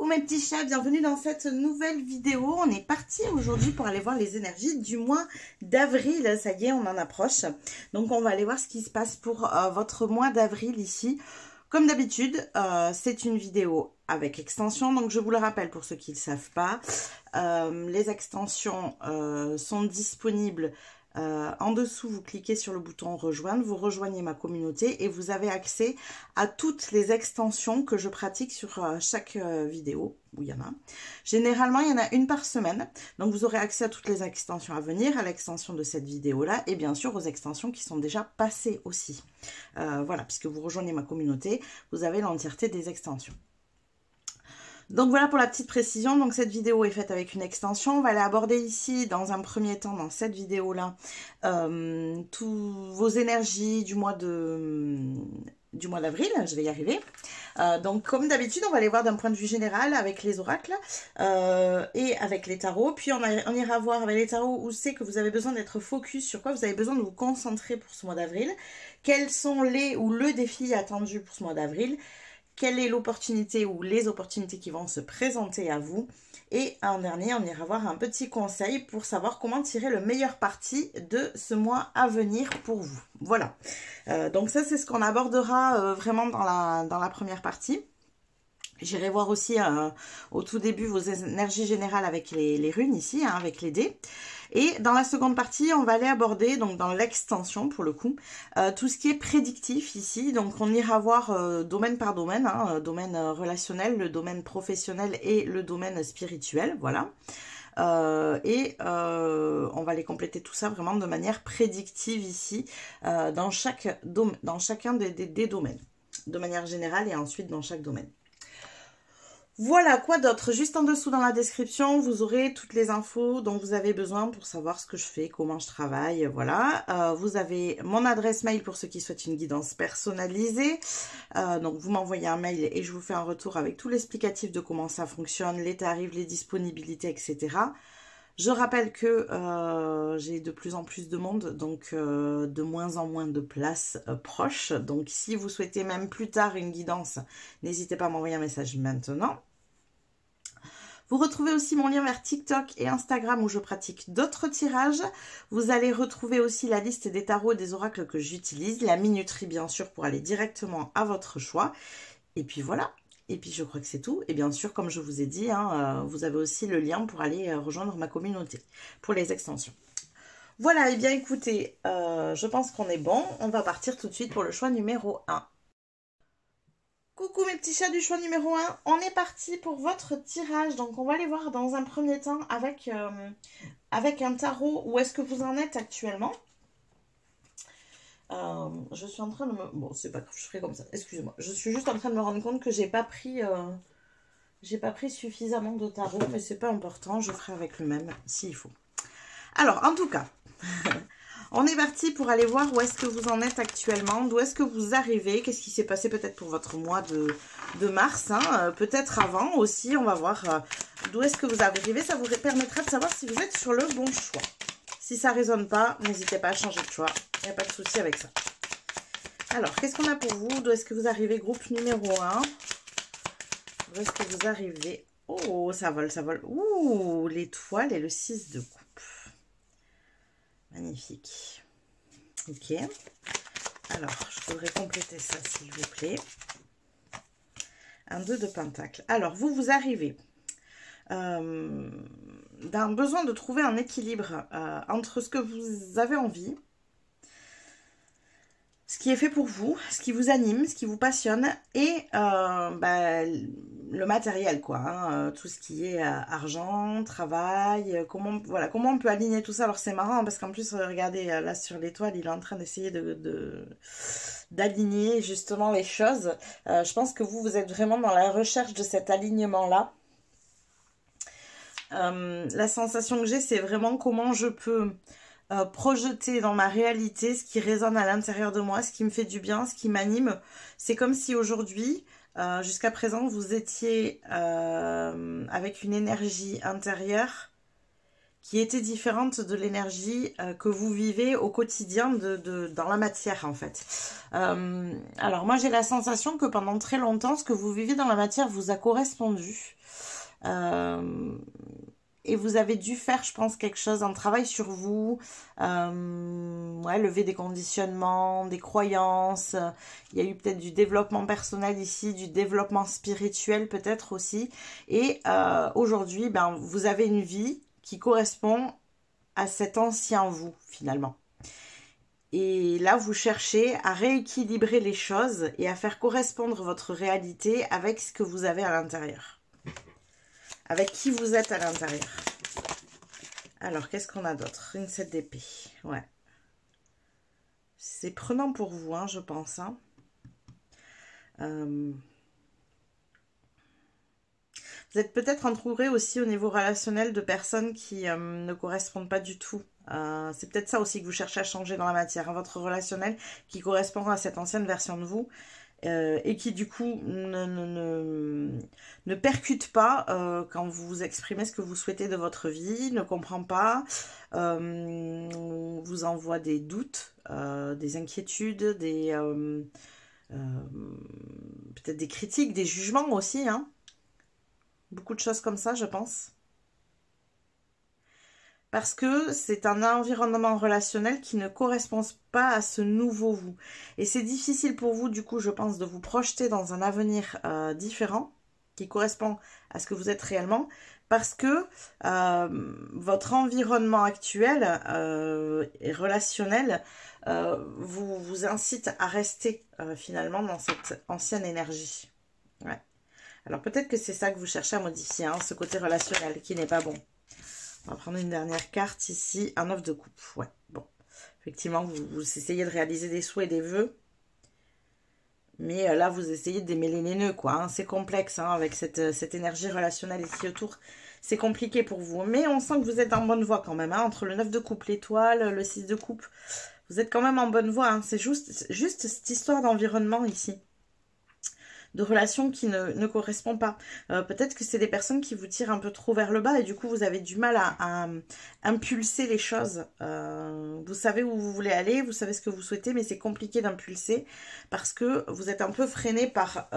Coucou mes petits chats, bienvenue dans cette nouvelle vidéo. On est parti aujourd'hui pour aller voir les énergies du mois d'avril. Ça y est, on en approche. Donc on va aller voir ce qui se passe pour votre mois d'avril ici. Comme d'habitude, c'est une vidéo avec extension. Donc je vous le rappelle pour ceux qui ne le savent pas. Les extensions sont disponibles. En dessous, vous cliquez sur le bouton rejoindre, vous rejoignez ma communauté et vous avez accès à toutes les extensions que je pratique sur chaque vidéo, où il y en a. Généralement, il y en a une par semaine, donc vous aurez accès à toutes les extensions à venir, à l'extension de cette vidéo-là et bien sûr aux extensions qui sont déjà passées aussi. Voilà, puisque vous rejoignez ma communauté, vous avez l'entièreté des extensions. Donc voilà pour la petite précision, donc cette vidéo est faite avec une extension. On va aller aborder ici dans un premier temps, dans cette vidéo-là, tous vos énergies du mois d'avril, je vais y arriver. Donc comme d'habitude, on va les voir d'un point de vue général avec les oracles et avec les tarots. Puis on ira voir avec les tarots où c'est que vous avez besoin d'être focus, sur quoi vous avez besoin de vous concentrer pour ce mois d'avril. Quels sont les ou le défi attendu pour ce mois d'avril. Quelle est l'opportunité ou les opportunités qui vont se présenter à vous. Et en dernier, on ira voir un petit conseil pour savoir comment tirer le meilleur parti de ce mois à venir pour vous. Voilà. Donc ça, c'est ce qu'on abordera vraiment dans la première partie. J'irai voir aussi au tout début vos énergies générales avec les runes ici, hein, avec les dés. Et dans la seconde partie, on va aller aborder, donc dans l'extension pour le coup, tout ce qui est prédictif ici. Donc on ira voir domaine par domaine, hein, domaine relationnel, le domaine professionnel et le domaine spirituel, voilà. On va les compléter tout ça vraiment de manière prédictive ici, dans chacun des domaines, de manière générale et ensuite dans chaque domaine. Voilà, quoi d'autre? Juste en dessous dans la description, vous aurez toutes les infos dont vous avez besoin pour savoir ce que je fais, comment je travaille, voilà. Vous avez mon adresse mail pour ceux qui souhaitent une guidance personnalisée. Donc vous m'envoyez un mail et je vous fais un retour avec tout l'explicatif de comment ça fonctionne, les tarifs, les disponibilités, etc. Je rappelle que j'ai de plus en plus de monde, donc de moins en moins de places proches. Donc si vous souhaitez même plus tard une guidance, n'hésitez pas à m'envoyer un message maintenant. Vous retrouvez aussi mon lien vers TikTok et Instagram où je pratique d'autres tirages. Vous allez retrouver aussi la liste des tarots et des oracles que j'utilise, la minuterie bien sûr pour aller directement à votre choix. Et puis voilà. Et puis je crois que c'est tout. Et bien sûr, comme je vous ai dit, hein, vous avez aussi le lien pour aller rejoindre ma communauté pour les extensions. Voilà, et bien écoutez, je pense qu'on est bon. On va partir tout de suite pour le choix numéro 1. Coucou mes petits chats du choix numéro 1. On est parti pour votre tirage. Donc on va aller voir dans un premier temps avec un tarot où est-ce que vous en êtes actuellement. Je suis en train de me... Bon, c'est pas grave, je ferai comme ça. Excusez-moi. Je suis juste en train de me rendre compte que j'ai pas pris suffisamment de tarot, mais c'est pas important. Je ferai avec le même s'il faut. Alors, en tout cas, on est parti pour aller voir où est-ce que vous en êtes actuellement, d'où est-ce que vous arrivez, qu'est-ce qui s'est passé peut-être pour votre mois de mars, hein, peut-être avant aussi. On va voir d'où est-ce que vous arrivez. Ça vous permettra de savoir si vous êtes sur le bon choix. Si ça ne résonne pas, n'hésitez pas à changer de choix. Il n'y a pas de souci avec ça. Alors, qu'est-ce qu'on a pour vous? D'où est-ce que vous arrivez? Groupe numéro 1. D'où est-ce que vous arrivez? Oh, ça vole, ça vole. Ouh, l'étoile et le 6 de coupe. Magnifique. Ok. Alors, je devrais compléter ça, s'il vous plaît. Un 2 de pentacle. Alors, vous arrivez d'un besoin de trouver un équilibre entre ce que vous avez envie, ce qui est fait pour vous, ce qui vous anime, ce qui vous passionne et le matériel, quoi, hein, tout ce qui est argent, travail, comment on peut aligner tout ça. Alors c'est marrant parce qu'en plus, regardez, là sur l'étoile, il est en train d'essayer d'aligner justement les choses. Je pense que vous êtes vraiment dans la recherche de cet alignement-là. La sensation que j'ai, c'est vraiment comment je peux projeter dans ma réalité ce qui résonne à l'intérieur de moi, ce qui me fait du bien, ce qui m'anime. C'est comme si aujourd'hui, jusqu'à présent, vous étiez avec une énergie intérieure qui était différente de l'énergie que vous vivez au quotidien dans la matière en fait. Alors moi j'ai la sensation que pendant très longtemps, ce que vous vivez dans la matière vous a correspondu. Et vous avez dû faire, je pense, quelque chose, un travail sur vous, ouais, lever des conditionnements, des croyances. Il y a eu peut-être du développement personnel ici, du développement spirituel peut-être aussi. Et aujourd'hui, ben, vous avez une vie qui correspond à cet ancien vous, finalement. Et là, vous cherchez à rééquilibrer les choses et à faire correspondre votre réalité avec ce que vous avez à l'intérieur. Avec qui vous êtes à l'intérieur. Alors, qu'est-ce qu'on a d'autre? Une 7 d'épée. Ouais. C'est prenant pour vous, hein, je pense. Hein. Vous êtes peut-être entouré aussi au niveau relationnel de personnes qui ne correspondent pas du tout. C'est peut-être ça aussi que vous cherchez à changer dans la matière. Hein, votre relationnel qui correspond à cette ancienne version de vous. Et qui du coup ne percute pas quand vous exprimez ce que vous souhaitez de votre vie, ne comprend pas, vous envoie des doutes, des inquiétudes, peut-être des critiques, des jugements aussi, hein. Beaucoup de choses comme ça, je pense. Parce que c'est un environnement relationnel qui ne correspond pas à ce nouveau vous. Et c'est difficile pour vous, du coup, je pense, de vous projeter dans un avenir différent, qui correspond à ce que vous êtes réellement, parce que votre environnement actuel et relationnel vous incite à rester finalement dans cette ancienne énergie. Ouais. Alors peut-être que c'est ça que vous cherchez à modifier, hein, ce côté relationnel qui n'est pas bon. On va prendre une dernière carte ici, un 9 de coupe. Ouais, bon. Effectivement, vous essayez de réaliser des souhaits, des vœux. Mais là, vous essayez de démêler les nœuds, quoi. Hein. C'est complexe, hein, avec cette énergie relationnelle ici autour. C'est compliqué pour vous. Mais on sent que vous êtes en bonne voie quand même. Hein, entre le 9 de coupe, l'étoile, le 6 de coupe. Vous êtes quand même en bonne voie. Hein. C'est juste cette histoire d'environnement ici. De relations qui ne correspondent pas. Peut-être que c'est des personnes qui vous tirent un peu trop vers le bas et du coup vous avez du mal à impulser les choses. Vous savez où vous voulez aller, vous savez ce que vous souhaitez, mais c'est compliqué d'impulser parce que vous êtes un peu freiné par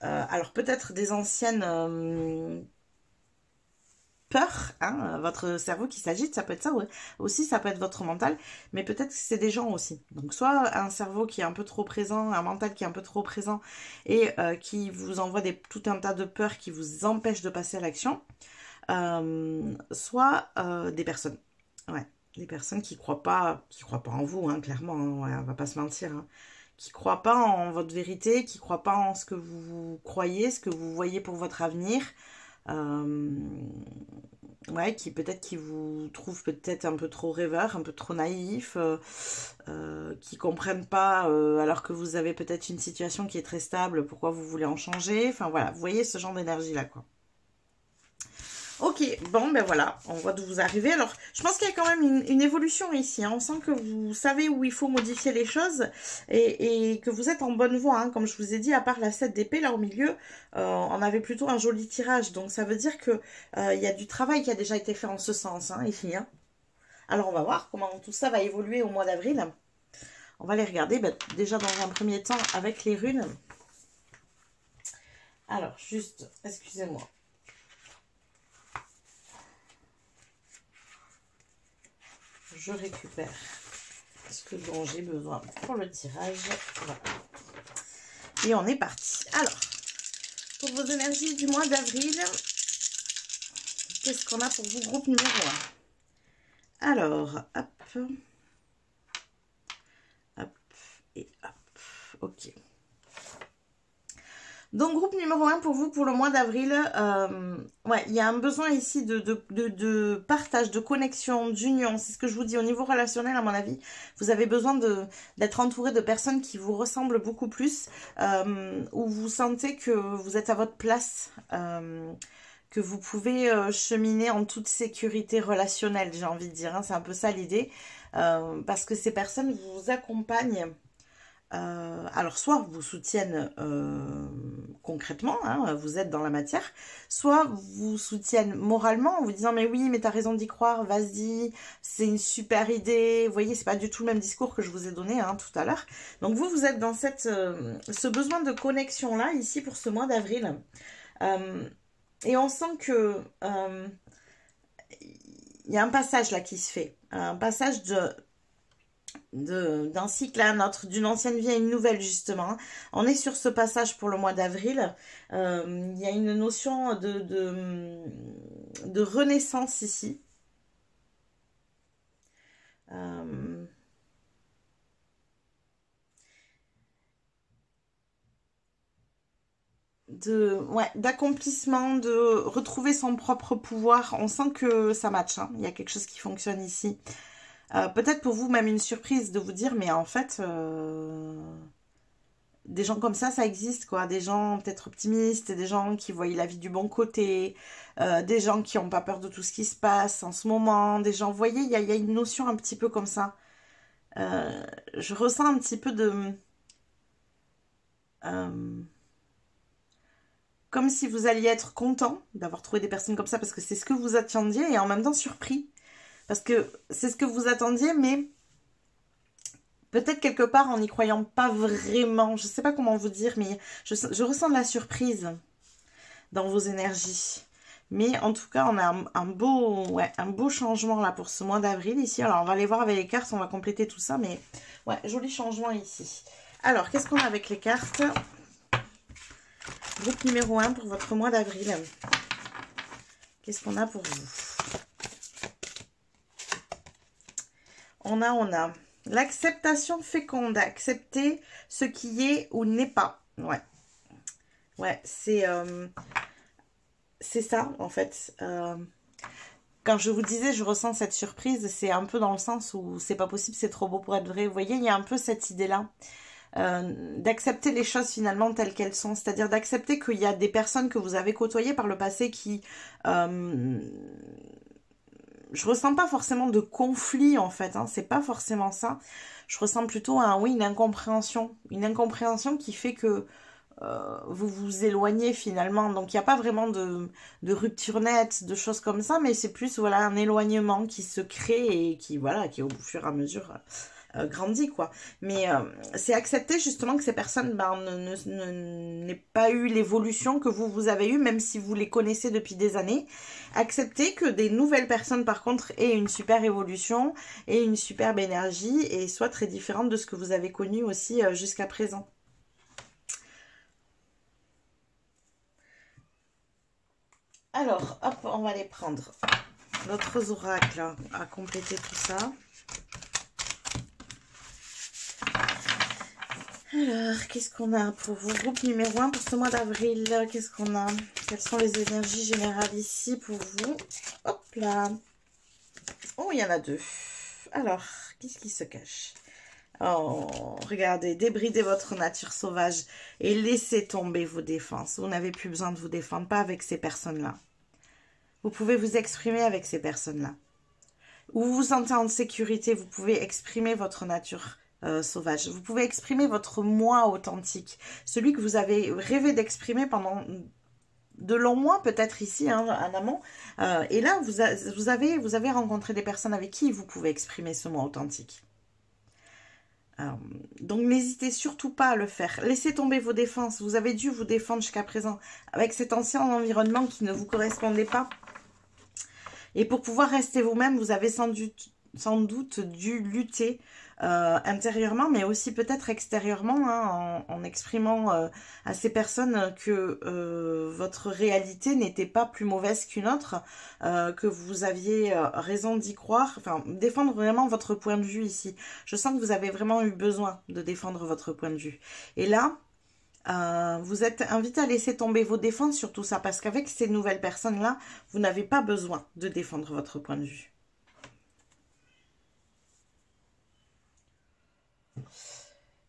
alors peut-être des anciennes peur, hein, votre cerveau qui s'agite, ça peut être ça aussi, ça peut être votre mental, mais peut-être que c'est des gens aussi. Donc soit un cerveau qui est un peu trop présent, un mental qui est un peu trop présent et qui vous envoie tout un tas de peurs qui vous empêchent de passer à l'action, soit des personnes, ouais, des personnes qui croient pas en vous, hein, clairement, hein, ouais, on va pas se mentir, hein, qui croient pas en votre vérité, qui croient pas en ce que vous croyez, ce que vous voyez pour votre avenir. Ouais, qui vous trouve peut-être un peu trop rêveur, un peu trop naïf, qui comprennent pas, alors que vous avez peut-être une situation qui est très stable, pourquoi vous voulez en changer. Enfin voilà, vous voyez ce genre d'énergie-là, quoi. Ok, bon, ben voilà, on voit d'où vous arrivez. Alors, je pense qu'il y a quand même une évolution ici. Hein. On sent que vous savez où il faut modifier les choses et que vous êtes en bonne voie. Hein. Comme je vous ai dit, à part la 7 d'épée, là au milieu, on avait plutôt un joli tirage. Donc, ça veut dire que il y a du travail qui a déjà été fait en ce sens, hein, ici. Hein. Alors, on va voir comment tout ça va évoluer au mois d'avril. On va les regarder déjà dans un premier temps avec les runes. Alors, juste, excusez-moi. Je récupère ce dont j'ai besoin pour le tirage. Voilà. Et on est parti. Alors, pour vos énergies du mois d'avril, qu'est-ce qu'on a pour vous, groupe numéro 1? Alors, hop. Hop et hop. Ok. Donc, groupe numéro 1 pour vous, pour le mois d'avril, ouais, il y a un besoin ici de partage, de connexion, d'union. C'est ce que je vous dis au niveau relationnel, à mon avis. Vous avez besoin d'être entouré de personnes qui vous ressemblent beaucoup plus, où vous sentez que vous êtes à votre place, que vous pouvez cheminer en toute sécurité relationnelle, j'ai envie de dire. Hein, c'est un peu ça l'idée, parce que ces personnes vous accompagnent. Alors soit vous soutiennent concrètement, hein, vous êtes dans la matière, soit vous soutiennent moralement en vous disant mais oui, mais t'as raison d'y croire, vas-y, c'est une super idée. Vous voyez, c'est pas du tout le même discours que je vous ai donné hein, tout à l'heure. Donc vous êtes dans ce besoin de connexion là, ici pour ce mois d'avril. Et on sent que il y a un passage là qui se fait, un passage d'un cycle à un autre, d'une ancienne vie à une nouvelle justement. On est sur ce passage pour le mois d'avril. Il y a une notion de renaissance ici. D'accomplissement, de retrouver son propre pouvoir. On sent que ça match, hein. Il y a quelque chose qui fonctionne ici. Peut-être pour vous même une surprise de vous dire, mais en fait, des gens comme ça existe, quoi. Des gens peut-être optimistes, des gens qui voient la vie du bon côté, des gens qui n'ont pas peur de tout ce qui se passe en ce moment, des gens, vous voyez, il y a une notion un petit peu comme ça. Je ressens un petit peu comme si vous alliez être content d'avoir trouvé des personnes comme ça, parce que c'est ce que vous attendiez, et en même temps surpris. Parce que c'est ce que vous attendiez, mais peut-être quelque part en n'y croyant pas vraiment. Je ne sais pas comment vous dire, mais je ressens de la surprise dans vos énergies. Mais en tout cas, on a un beau changement là pour ce mois d'avril ici. Alors, on va aller voir avec les cartes, on va compléter tout ça. Mais ouais, joli changement ici. Alors, qu'est-ce qu'on a avec les cartes? Groupe numéro 1 pour votre mois d'avril. Qu'est-ce qu'on a pour vous? On a l'acceptation féconde, accepter ce qui est ou n'est pas. Ouais, c'est ça en fait. Quand je vous disais, je ressens cette surprise, c'est un peu dans le sens où c'est pas possible, c'est trop beau pour être vrai. Vous voyez, il y a un peu cette idée-là. D'accepter les choses finalement telles qu'elles sont, c'est-à-dire d'accepter qu'il y a des personnes que vous avez côtoyées par le passé qui je ressens pas forcément de conflit en fait, hein, c'est pas forcément ça. Je ressens plutôt une incompréhension qui fait que vous vous éloignez finalement. Donc il n'y a pas vraiment de rupture nette, de choses comme ça, mais c'est plus voilà un éloignement qui se crée et qui au fur et à mesure grandit quoi. Mais c'est accepter justement que ces personnes n'aient pas eu l'évolution que vous avez eue, même si vous les connaissez depuis des années. Accepter que des nouvelles personnes par contre aient une super évolution et une superbe énergie et soient très différentes de ce que vous avez connu aussi jusqu'à présent. Alors, hop, on va aller prendre d'autres oracles à compléter tout ça. Alors, qu'est-ce qu'on a pour vous? Groupe numéro 1 pour ce mois d'avril. Qu'est-ce qu'on a? Quelles sont les énergies générales ici pour vous? Hop là. Oh, il y en a deux. Alors, qu'est-ce qui se cache? Oh, regardez, débridez votre nature sauvage et laissez tomber vos défenses. Vous n'avez plus besoin de vous défendre, pas avec ces personnes-là. Vous pouvez vous exprimer avec ces personnes-là. Où vous vous sentez en sécurité, vous pouvez exprimer votre nature sauvage. Vous pouvez exprimer votre moi authentique, celui que vous avez rêvé d'exprimer pendant de longs mois, peut-être ici, hein, en amont. Et là, vous avez rencontré des personnes avec qui vous pouvez exprimer ce moi authentique. Donc n'hésitez surtout pas à le faire. Laissez tomber vos défenses. Vous avez dû vous défendre jusqu'à présent avec cet ancien environnement qui ne vous correspondait pas. Et pour pouvoir rester vous-même, vous avez sans doute dû lutter intérieurement, mais aussi peut-être extérieurement, hein, en exprimant à ces personnes que votre réalité n'était pas plus mauvaise qu'une autre, que vous aviez raison d'y croire, enfin, défendre vraiment votre point de vue ici. Je sens que vous avez vraiment eu besoin de défendre votre point de vue. Et là, vous êtes invité à laisser tomber vos défenses sur tout ça, parce qu'avec ces nouvelles personnes-là, vous n'avez pas besoin de défendre votre point de vue.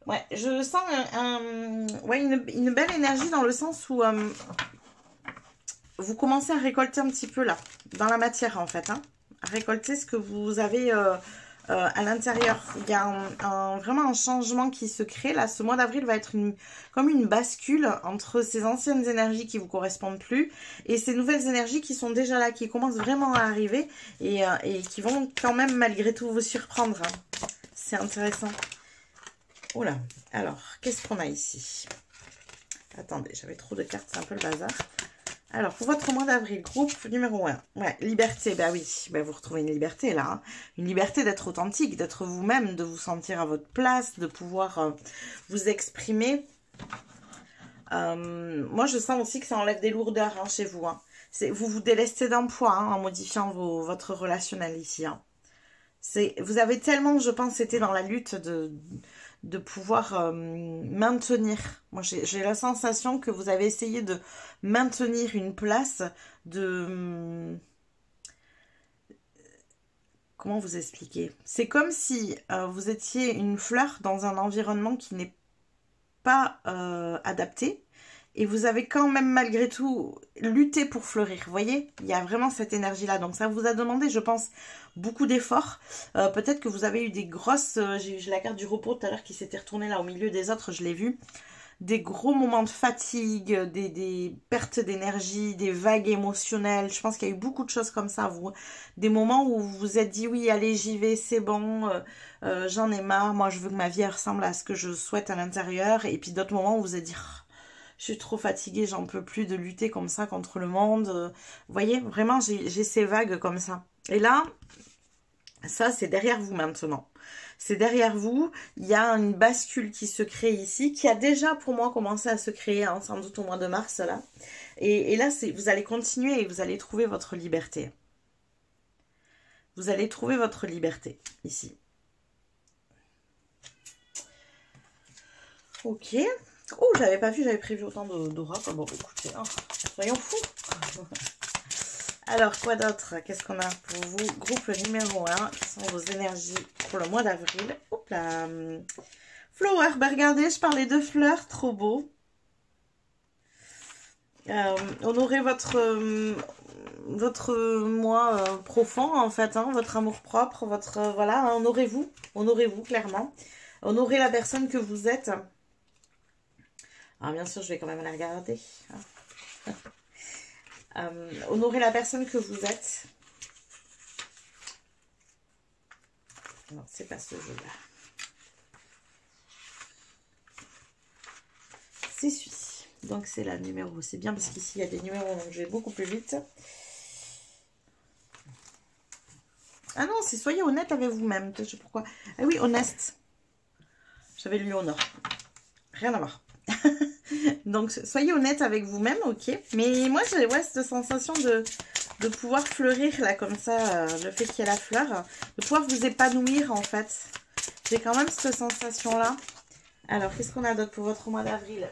Ouais, je sens une belle énergie dans le sens où vous commencez à récolter un petit peu là, dans la matière en fait, hein, à récolter ce que vous avez à l'intérieur. Il y a vraiment un changement qui se crée. Là, ce mois d'avril va être comme une bascule entre ces anciennes énergies qui vous correspondent plus et ces nouvelles énergies qui sont déjà là, qui commencent vraiment à arriver et qui vont quand même malgré tout vous surprendre. Hein. C'est intéressant. Oula, alors, qu'est-ce qu'on a ici? Attendez, j'avais trop de cartes, c'est un peu le bazar. Alors, pour votre mois d'avril, groupe numéro 1. Ouais, liberté, bah oui, bah vous retrouvez une liberté là. Hein. Une liberté d'être authentique, d'être vous-même, de vous sentir à votre place, de pouvoir vous exprimer. Moi, je sens aussi que ça enlève des lourdeurs hein, chez vous. Hein. Vous vous délestez d'un poids hein, en modifiant votre relationnel ici. Hein. Vous avez tellement, je pense, été dans la lutte de pouvoir maintenir. Moi, j'ai la sensation que vous avez essayé de maintenir une place comment vous expliquer? C'est comme si vous étiez une fleur dans un environnement qui n'est pas adapté. Et vous avez quand même malgré tout lutté pour fleurir. Vous voyez, il y a vraiment cette énergie-là. Donc ça vous a demandé, je pense, beaucoup d'efforts. Peut-être que vous avez eu des grosses... j'ai la carte du repos tout à l'heure qui s'était retournée là au milieu des autres, je l'ai vu. Des gros moments de fatigue, des pertes d'énergie, des vagues émotionnelles. Je pense qu'il y a eu beaucoup de choses comme ça. Des moments où vous vous êtes dit, oui, allez, j'y vais, c'est bon, j'en ai marre. Moi, je veux que ma vie ressemble à ce que je souhaite à l'intérieur. Et puis d'autres moments où vous vous êtes dit... je suis trop fatiguée, j'en peux plus de lutter comme ça contre le monde. Vous voyez, vraiment, j'ai ces vagues comme ça. Et là, ça, c'est derrière vous maintenant. C'est derrière vous. Il y a une bascule qui se crée ici, qui a déjà, pour moi, commencé à se créer, hein, sans doute au mois de mars, là. Et là, vous allez continuer et vous allez trouver votre liberté. Vous allez trouver votre liberté, ici. Ok. Oh, j'avais pas vu, j'avais prévu autant d'aura. Bon, écoutez, hein, soyons fous. Alors, quoi d'autre? Qu'est-ce qu'on a pour vous? Groupe numéro 1, qui sont vos énergies pour le mois d'avril. Hop là. Flower, bah regardez, je parlais de fleurs, trop beau. Honorez votre moi profond, en fait, hein, votre amour propre, voilà, hein, honorez-vous, clairement. Honorez la personne que vous êtes. Alors bien sûr, je vais quand même la regarder. Honorez la personne que vous êtes. Non, c'est pas ce jeu-là. C'est celui-ci. Donc c'est la numéro. C'est bien parce qu'ici, il y a des numéros, donc je vais beaucoup plus vite. Ah non, c'est soyez honnête avec vous-même. Je sais pourquoi. Ah oui, honnête. J'avais lu honneur. Rien à voir. Donc, soyez honnête avec vous-même, ok. Mais moi, j'ai cette sensation de pouvoir fleurir, là, comme ça, le fait qu'il y ait la fleur. De pouvoir vous épanouir, en fait. J'ai quand même cette sensation-là. Alors, qu'est-ce qu'on a d'autre pour votre mois d'avril?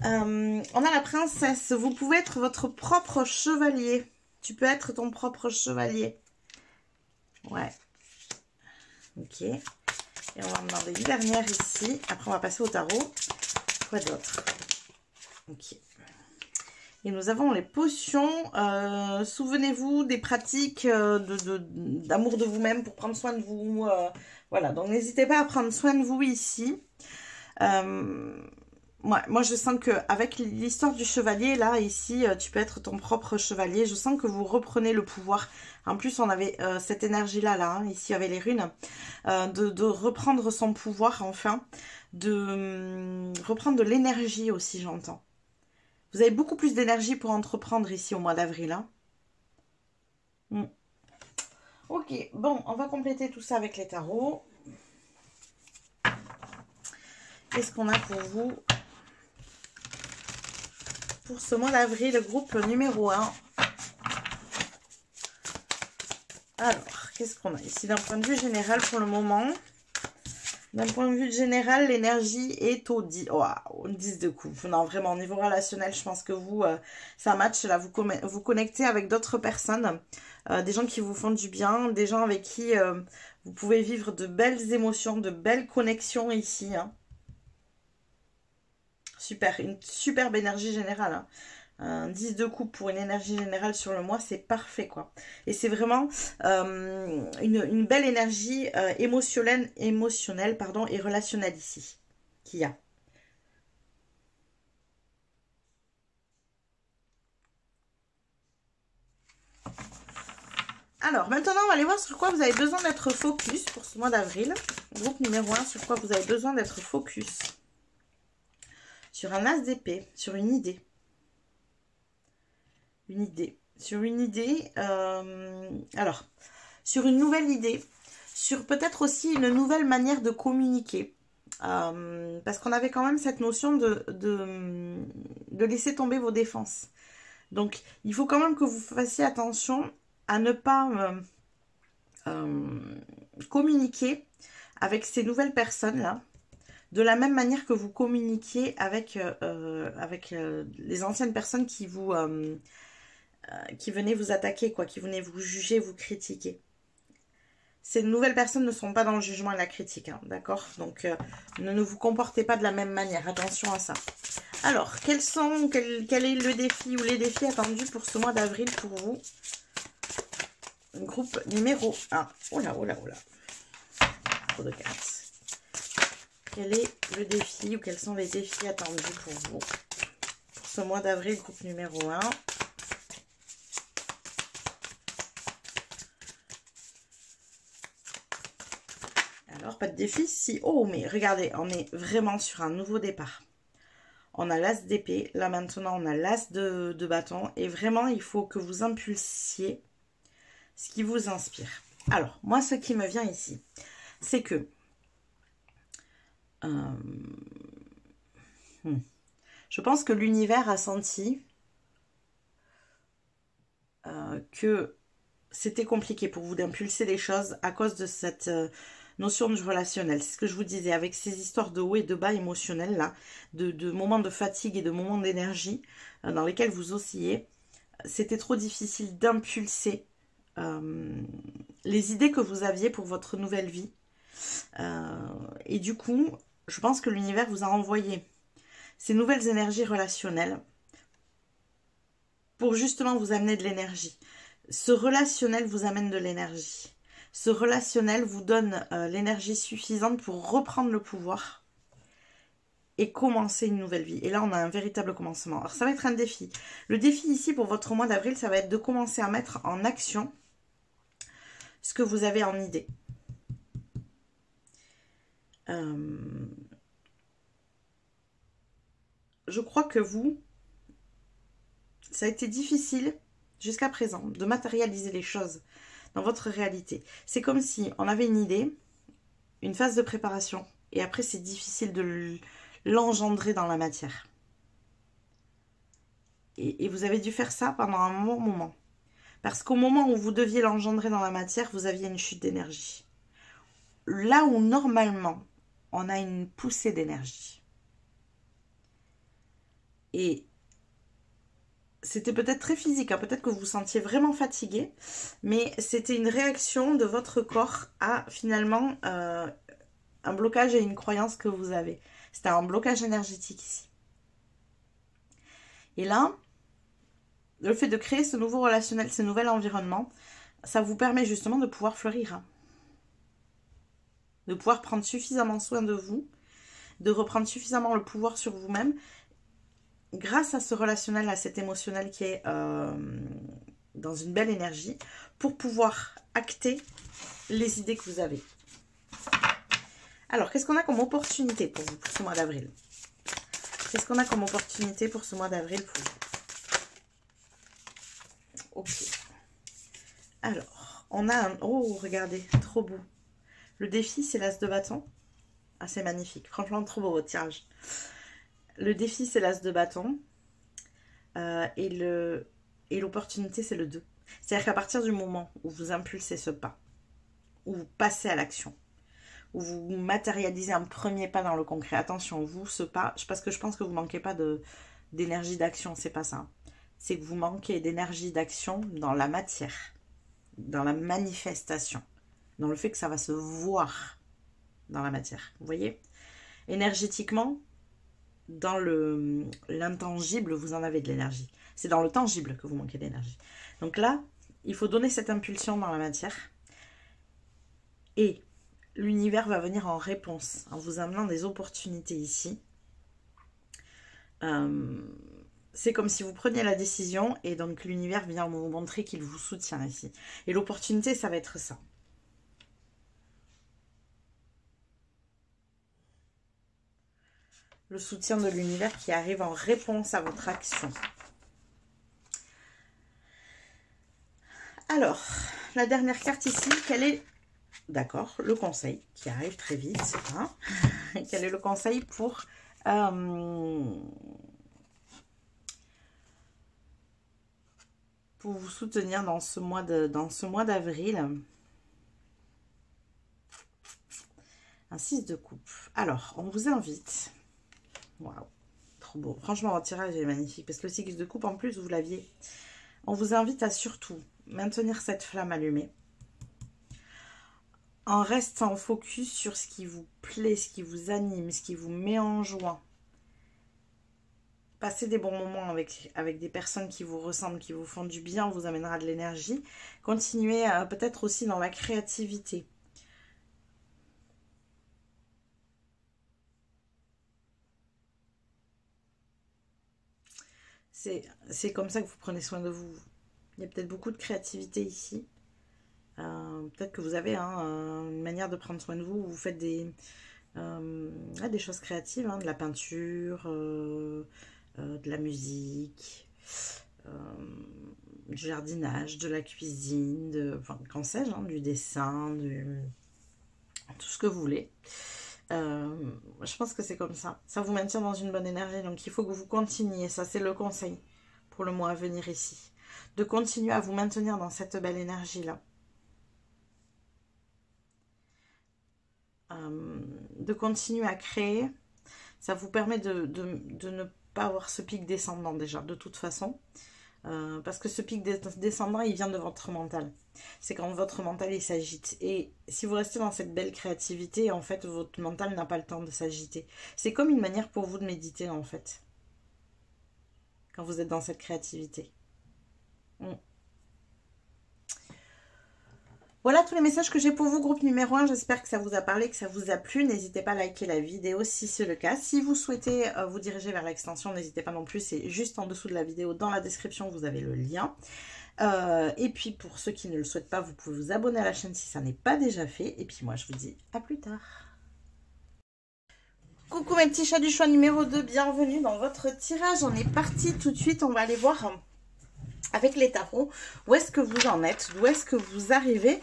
On a la princesse. Vous pouvez être votre propre chevalier. Tu peux être ton propre chevalier. Ouais. Ok. Et on va en demander une dernière ici. Après, on va passer au tarot. Quoi d'autre? Ok. Et nous avons les potions. Souvenez-vous des pratiques d'amour de vous-même pour prendre soin de vous. Voilà, donc n'hésitez pas à prendre soin de vous ici. Moi, je sens qu'avec l'histoire du chevalier, là, ici, tu peux être ton propre chevalier. Je sens que vous reprenez le pouvoir. En plus, on avait cette énergie-là, hein, ici, avec les runes, de reprendre son pouvoir, enfin, de reprendre de l'énergie aussi, j'entends. Vous avez beaucoup plus d'énergie pour entreprendre ici au mois d'avril. Hein. Ok, bon, on va compléter tout ça avec les tarots. Qu'est-ce qu'on a pour vous? Pour ce mois d'avril, groupe numéro 1. Alors, qu'est-ce qu'on a ici d'un point de vue général pour le moment? D'un point de vue général, l'énergie est au 10. Wow, 10 de coupe. Non, vraiment, au niveau relationnel, je pense que vous, ça match. Là, vous connectez avec d'autres personnes, des gens qui vous font du bien, des gens avec qui vous pouvez vivre de belles émotions, de belles connexions ici. Hein. Super, une superbe énergie générale. Hein. un 10 de coupe pour une énergie générale sur le mois, c'est parfait, quoi. Et c'est vraiment une belle énergie émotionnelle, pardon, et relationnelle ici, qu'il y a. Alors, maintenant, on va aller voir sur quoi vous avez besoin d'être focus pour ce mois d'avril. Groupe numéro 1, sur quoi vous avez besoin d'être focus. Sur un as d'épée, sur une idée. Une idée. Sur une idée, alors, sur une nouvelle idée, sur peut-être aussi une nouvelle manière de communiquer. Parce qu'on avait quand même cette notion de laisser tomber vos défenses. Donc, il faut quand même que vous fassiez attention à ne pas communiquer avec ces nouvelles personnes-là de la même manière que vous communiquiez avec les anciennes personnes qui venaient vous attaquer, quoi, qui venaient vous juger, vous critiquer. Ces nouvelles personnes ne sont pas dans le jugement et la critique, hein, d'accord? Donc, ne vous comportez pas de la même manière. Attention à ça. Alors, quel est le défi ou les défis attendus pour ce mois d'avril pour vous? Groupe numéro 1. Oh là, oh là, oh là. Trop de cartes. Quel est le défi ou quels sont les défis attendus pour vous pour ce mois d'avril, groupe numéro 1? Alors, pas de défi, si. Oh, mais regardez, on est vraiment sur un nouveau départ. On a l'as d'épée, là maintenant on a l'as de bâton. Et vraiment, il faut que vous impulsiez ce qui vous inspire. Alors, moi, ce qui me vient ici, c'est que je pense que l'univers a senti que c'était compliqué pour vous d'impulser les choses à cause de cette notion du relationnel. C'est ce que je vous disais, avec ces histoires de haut et de bas émotionnels, là, de moments de fatigue et de moments d'énergie dans lesquels vous oscillez, c'était trop difficile d'impulser les idées que vous aviez pour votre nouvelle vie. Et du coup, je pense que l'univers vous a envoyé ces nouvelles énergies relationnelles pour justement vous amener de l'énergie. Ce relationnel vous amène de l'énergie. Ce relationnel vous donne l'énergie suffisante pour reprendre le pouvoir et commencer une nouvelle vie. Et là, on a un véritable commencement. Alors, ça va être un défi. Le défi ici pour votre mois d'avril, ça va être de commencer à mettre en action ce que vous avez en idée. Je crois que vous, ça a été difficile jusqu'à présent de matérialiser les choses dans votre réalité. C'est comme si on avait une idée, une phase de préparation, et après c'est difficile de l'engendrer dans la matière. Et vous avez dû faire ça pendant un bon moment. Parce qu'au moment où vous deviez l'engendrer dans la matière, vous aviez une chute d'énergie. Là où normalement, on a une poussée d'énergie. Et c'était peut-être très physique, hein, peut-être que vous vous sentiez vraiment fatigué, mais c'était une réaction de votre corps à finalement un blocage et une croyance que vous avez. C'était un blocage énergétique ici. Et là, le fait de créer ce nouveau relationnel, ce nouvel environnement, ça vous permet justement de pouvoir fleurir, hein, de pouvoir prendre suffisamment soin de vous, de reprendre suffisamment le pouvoir sur vous-même, grâce à ce relationnel, à cet émotionnel qui est dans une belle énergie, pour pouvoir acter les idées que vous avez. Alors, qu'est-ce qu'on a comme opportunité pour vous, pour ce mois d'avril? Qu'est-ce qu'on a comme opportunité pour ce mois d'avril pour vous? Ok. Alors, on a un... Oh, regardez, trop beau. Le défi, c'est l'as de bâton. Ah, c'est magnifique. Franchement, trop beau votre tirage. Le défi, c'est l'as de bâton. Et l'opportunité, c'est le 2. C'est-à-dire qu'à partir du moment où vous impulsez ce pas, où vous passez à l'action, où vous matérialisez un premier pas dans le concret, attention, vous, ce pas, parce que je pense que vous ne manquez pas d'énergie d'action, c'est pas ça. C'est que vous manquez d'énergie d'action dans la matière, dans la manifestation, dans le fait que ça va se voir dans la matière. Vous voyez? Énergétiquement, dans l'intangible, vous en avez de l'énergie. C'est dans le tangible que vous manquez d'énergie. Donc là, il faut donner cette impulsion dans la matière. Et l'univers va venir en réponse, en vous amenant des opportunités ici. C'est comme si vous preniez la décision et donc l'univers vient vous montrer qu'il vous soutient ici. Et l'opportunité, ça va être ça. Le soutien de l'univers qui arrive en réponse à votre action. Alors, la dernière carte ici, quel est... D'accord, le conseil qui arrive très vite. Hein. Quel est le conseil pour vous soutenir dans ce mois d'avril? Un 6 de coupe. Alors, on vous invite. Waouh, trop beau. Franchement, votre tirage est magnifique parce que le 6 de coupe, en plus, vous l'aviez. On vous invite à surtout maintenir cette flamme allumée en restant focus sur ce qui vous plaît, ce qui vous anime, ce qui vous met en joie. Passez des bons moments avec des personnes qui vous ressemblent, qui vous font du bien, vous amènera de l'énergie. Continuez peut-être aussi dans la créativité. C'est comme ça que vous prenez soin de vous. Il y a peut-être beaucoup de créativité ici. Peut-être que vous avez une manière de prendre soin de vous. Vous faites des choses créatives, de la peinture, de la musique, du jardinage, de la cuisine, qu'en sais-je, du dessin, tout ce que vous voulez. Je pense que c'est comme ça. Ça vous maintient dans une bonne énergie. Donc, il faut que vous continuiez. Ça, c'est le conseil pour le mois à venir ici. De continuer à vous maintenir dans cette belle énergie-là. De continuer à créer. Ça vous permet de ne pas avoir ce pic descendant déjà, de toute façon. Parce que ce pic descendant, il vient de votre mental. C'est quand votre mental, il s'agite. Et si vous restez dans cette belle créativité, en fait, votre mental n'a pas le temps de s'agiter. C'est comme une manière pour vous de méditer, en fait. Quand vous êtes dans cette créativité. Voilà tous les messages que j'ai pour vous, groupe numéro 1. J'espère que ça vous a parlé, que ça vous a plu. N'hésitez pas à liker la vidéo si c'est le cas. Si vous souhaitez vous diriger vers l'extension, n'hésitez pas non plus. C'est juste en dessous de la vidéo, dans la description, vous avez le lien. Et puis pour ceux qui ne le souhaitent pas, vous pouvez vous abonner à la chaîne si ça n'est pas déjà fait. Et puis moi, je vous dis à plus tard. Coucou mes petits chats du choix numéro 2, bienvenue dans votre tirage. On est parti tout de suite, on va aller voir avec les tarots où est-ce que vous en êtes, d'où est-ce que vous arrivez.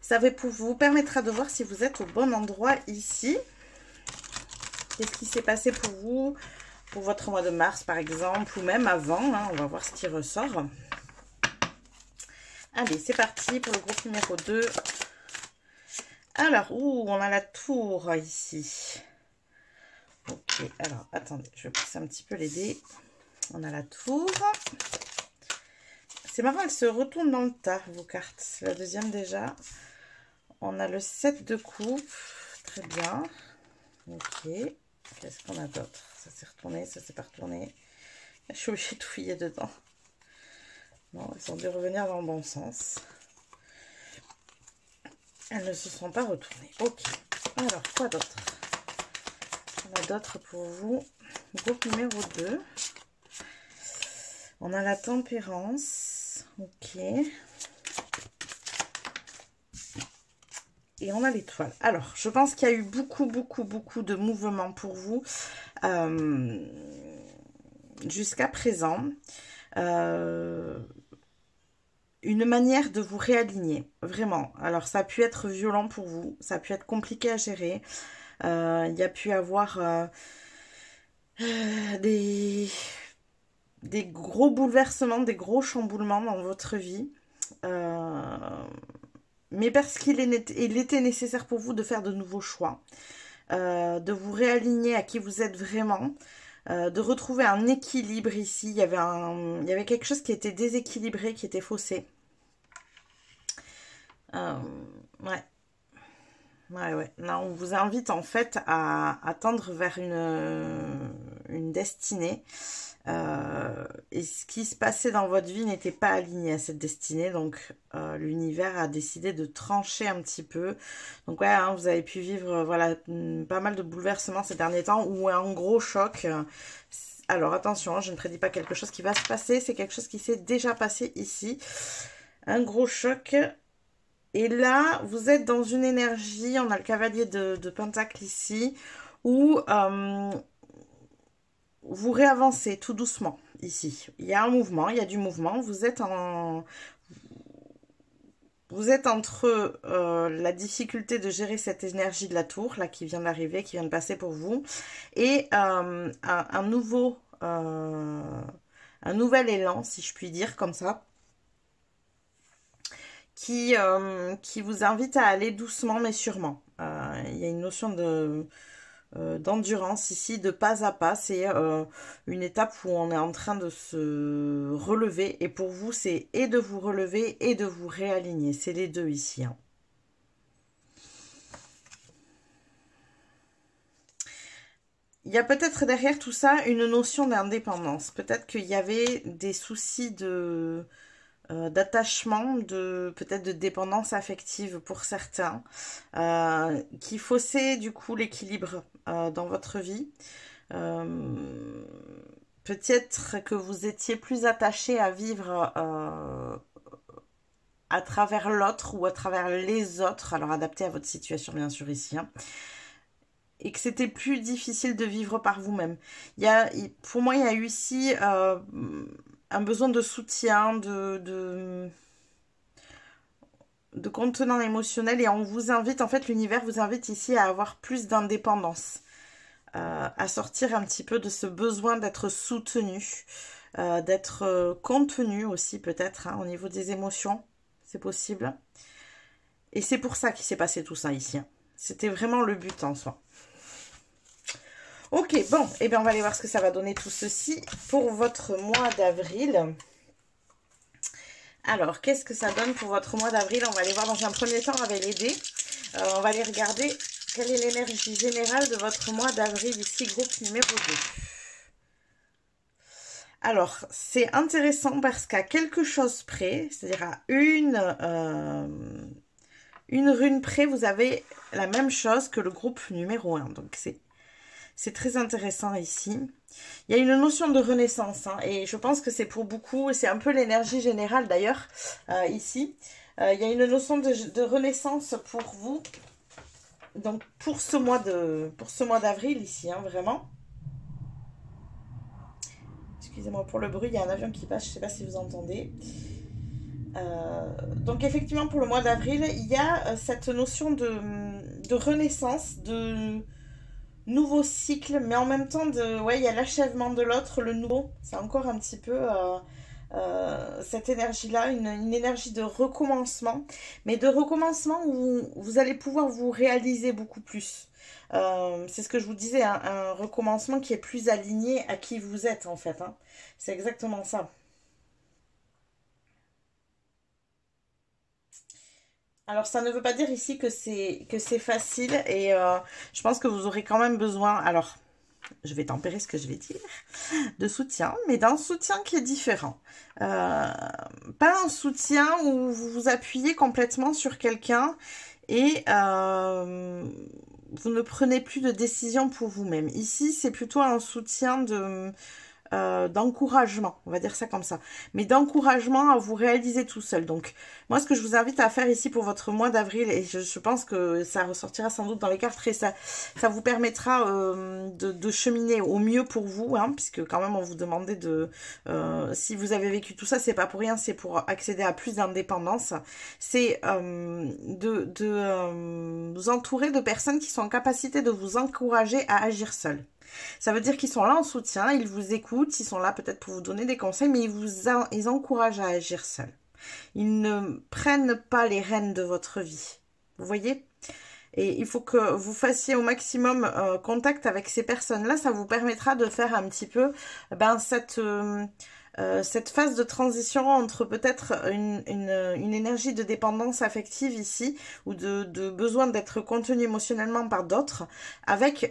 Ça vous permettra de voir si vous êtes au bon endroit ici. Qu'est-ce qui s'est passé pour vous, pour votre mois de mars par exemple, ou même avant, on va voir ce qui ressort. Allez, c'est parti pour le groupe numéro 2. Alors, on a la tour ici. Ok, alors, attendez, je vais pousser un petit peu les dés. On a la tour. C'est marrant, elle se retourne dans le tas, vos cartes. C'est la deuxième déjà. On a le 7 de coupe. Très bien. Ok. Qu'est-ce qu'on a d'autre? Ça s'est retourné, ça s'est pas retourné. Je suis obligée de fouiller dedans. Non, elles ont dû revenir dans le bon sens. Elles ne se sont pas retournées. Ok. Alors, quoi d'autre? On a d'autres pour vous. Groupe numéro 2. On a la tempérance. Ok. Et on a l'étoile. Alors, je pense qu'il y a eu beaucoup de mouvements pour vous jusqu'à présent. Une manière de vous réaligner, vraiment. Alors, ça a pu être violent pour vous, ça a pu être compliqué à gérer. Il y a pu avoir des gros bouleversements, des gros chamboulements dans votre vie. Mais parce qu'il était nécessaire pour vous de faire de nouveaux choix, de vous réaligner à qui vous êtes vraiment, de retrouver un équilibre ici. Il y avait quelque chose qui était déséquilibré, qui était faussé. Ouais. Là, on vous invite en fait à tendre vers une destinée. Et ce qui se passait dans votre vie n'était pas aligné à cette destinée, donc l'univers a décidé de trancher un petit peu. Donc ouais, hein, vous avez pu vivre voilà pas mal de bouleversements ces derniers temps ou un gros choc. Alors attention, je ne prédis pas quelque chose qui va se passer, c'est quelque chose qui s'est déjà passé ici. Un gros choc. Et là, vous êtes dans une énergie, on a le cavalier de Pentacle ici, où vous réavancez tout doucement ici. Il y a un mouvement, il y a du mouvement. Vous êtes entre la difficulté de gérer cette énergie de la tour, là, qui vient d'arriver, qui vient de passer pour vous, et un nouvel élan, si je puis dire, comme ça, qui vous invite à aller doucement, mais sûrement. Il y a une notion d'endurance ici, de pas à pas. C'est une étape où on est en train de se relever. Et pour vous, c'est et de vous relever et de vous réaligner. C'est les deux ici. Hein. Il y a peut-être derrière tout ça une notion d'indépendance. Peut-être qu'il y avait des soucis d'attachement, peut-être de dépendance affective pour certains, qui faussaient du coup l'équilibre dans votre vie. Peut-être que vous étiez plus attaché à vivre à travers l'autre ou à travers les autres, alors adapté à votre situation bien sûr ici, hein, et que c'était plus difficile de vivre par vous-même. Pour moi, il y a eu ici un besoin de soutien, de contenant émotionnel, et on vous invite, en fait, l'univers vous invite ici à avoir plus d'indépendance, à sortir un petit peu de ce besoin d'être soutenu, d'être contenu aussi peut-être, hein, au niveau des émotions, c'est possible. Et c'est pour ça qu'il s'est passé tout ça ici. Hein. C'était vraiment le but en soi. Ok, bon, et bien on va aller voir ce que ça va donner tout ceci pour votre mois d'avril. Alors, qu'est-ce que ça donne pour votre mois d'avril? On va aller voir dans un premier temps avec les dés. On va aller regarder quelle est l'énergie générale de votre mois d'avril ici, groupe numéro 2. Alors, c'est intéressant parce qu'à quelque chose près, c'est-à-dire à une rune près, vous avez la même chose que le groupe numéro 1. Donc, c'est très intéressant ici. Il y a une notion de renaissance, hein, et je pense que c'est pour beaucoup, et c'est un peu l'énergie générale d'ailleurs, ici. Il y a une notion de renaissance pour vous, donc pour ce mois d'avril ici, hein, vraiment. Excusez-moi pour le bruit, il y a un avion qui passe, je ne sais pas si vous entendez. Donc effectivement, pour le mois d'avril, il y a cette notion de renaissance, de nouveau cycle, mais en même temps, il y a l'achèvement de l'autre, le nouveau. C'est encore un petit peu cette énergie-là, une énergie de recommencement, mais de recommencement où vous allez pouvoir vous réaliser beaucoup plus. C'est ce que je vous disais, hein, un recommencement qui est plus aligné à qui vous êtes en fait. Hein. C'est exactement ça. Alors ça ne veut pas dire ici que c'est facile, et je pense que vous aurez quand même besoin, alors je vais tempérer ce que je vais dire, de soutien, mais d'un soutien qui est différent. Pas un soutien où vous vous appuyez complètement sur quelqu'un et vous ne prenez plus de décision pour vous-même. Ici, c'est plutôt un soutien d'encouragement, on va dire ça comme ça, mais d'encouragement à vous réaliser tout seul. Donc moi, ce que je vous invite à faire ici pour votre mois d'avril, et je pense que ça ressortira sans doute dans les cartes, et ça vous permettra de cheminer au mieux pour vous, hein, puisque quand même on vous demandait si vous avez vécu tout ça, c'est pas pour rien, c'est pour accéder à plus d'indépendance, c'est de vous entourer de personnes qui sont en capacité de vous encourager à agir seul. Ça veut dire qu'ils sont là en soutien, ils vous écoutent, ils sont là peut-être pour vous donner des conseils, mais ils encouragent à agir seuls. Ils ne prennent pas les rênes de votre vie. Vous voyez? Et il faut que vous fassiez au maximum contact avec ces personnes-là. Ça vous permettra de faire un petit peu cette phase de transition entre peut-être une énergie de dépendance affective ici, ou de besoin d'être contenu émotionnellement par d'autres, avec,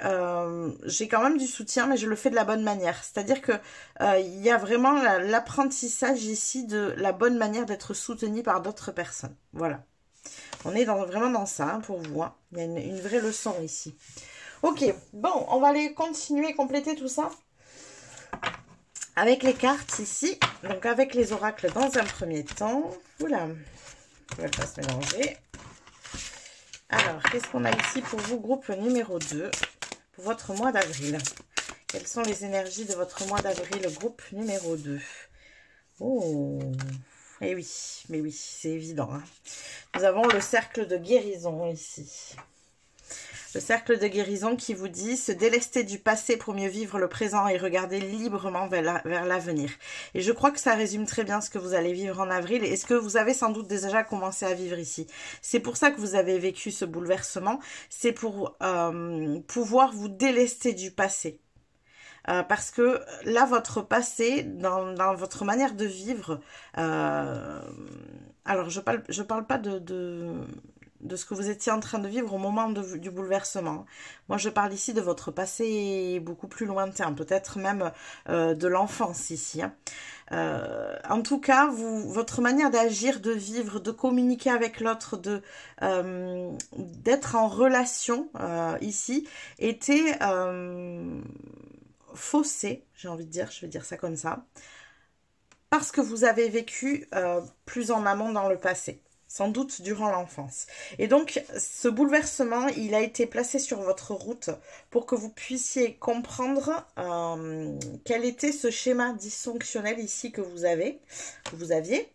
j'ai quand même du soutien, mais je le fais de la bonne manière. C'est-à-dire que il y a vraiment l'apprentissage ici de la bonne manière d'être soutenu par d'autres personnes. Voilà. On est vraiment dans ça, hein, pour vous. Hein. Il y a une vraie leçon ici. Ok, bon, on va aller continuer, compléter tout ça avec les cartes ici. Donc, avec les oracles dans un premier temps. Oula, je vais pas se mélanger. Alors, qu'est-ce qu'on a ici pour vous, groupe numéro 2, pour votre mois d'avril? Quelles sont les énergies de votre mois d'avril, groupe numéro 2? Oh, eh oui, mais oui, c'est évident. Hein. Nous avons le cercle de guérison ici. Le cercle de guérison qui vous dit se délester du passé pour mieux vivre le présent et regarder librement vers l'avenir. Et je crois que ça résume très bien ce que vous allez vivre en avril et ce que vous avez sans doute déjà commencé à vivre ici. C'est pour ça que vous avez vécu ce bouleversement. C'est pour pouvoir vous délester du passé. Parce que là, votre passé, dans votre manière de vivre, alors je parle pas de ce que vous étiez en train de vivre au moment du bouleversement. Moi, je parle ici de votre passé beaucoup plus lointain, peut-être même de l'enfance ici. Hein. En tout cas, votre manière d'agir, de vivre, de communiquer avec l'autre, d'être en relation ici, était faussée, j'ai envie de dire, je vais dire ça comme ça, parce que vous avez vécu plus en amont dans le passé. Sans doute durant l'enfance. Et donc, ce bouleversement, il a été placé sur votre route pour que vous puissiez comprendre quel était ce schéma dysfonctionnel ici que vous aviez,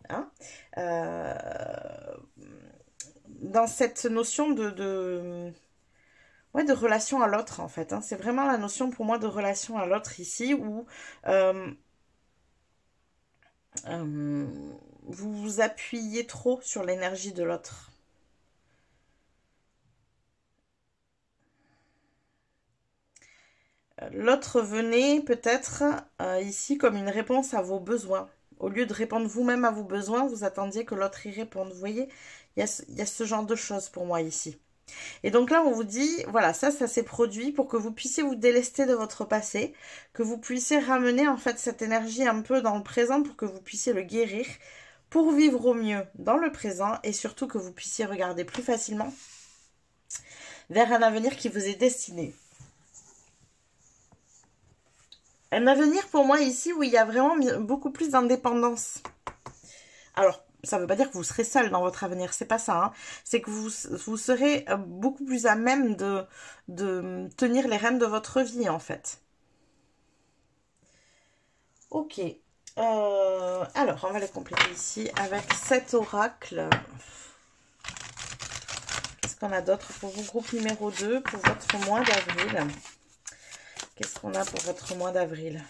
hein, dans cette notion de relation à l'autre, en fait. Hein. C'est vraiment la notion pour moi de relation à l'autre ici, où vous vous appuyez trop sur l'énergie de l'autre. L'autre venait peut-être ici comme une réponse à vos besoins. Au lieu de répondre vous-même à vos besoins, vous attendiez que l'autre y réponde. Vous voyez, il y a ce genre de choses pour moi ici. Et donc là, on vous dit, voilà, ça s'est produit pour que vous puissiez vous délester de votre passé, que vous puissiez ramener en fait cette énergie un peu dans le présent pour que vous puissiez le guérir, pour vivre au mieux dans le présent et surtout que vous puissiez regarder plus facilement vers un avenir qui vous est destiné. Un avenir pour moi ici où il y a vraiment beaucoup plus d'indépendance. Alors, ça ne veut pas dire que vous serez seul dans votre avenir, c'est pas ça. Hein. C'est que vous serez beaucoup plus à même de tenir les rênes de votre vie en fait. Ok. Alors, on va les compléter ici avec 7 oracles. Qu'est-ce qu'on a d'autre pour vous, groupe numéro 2, pour votre mois d'avril? Qu'est-ce qu'on a pour votre mois d'avril?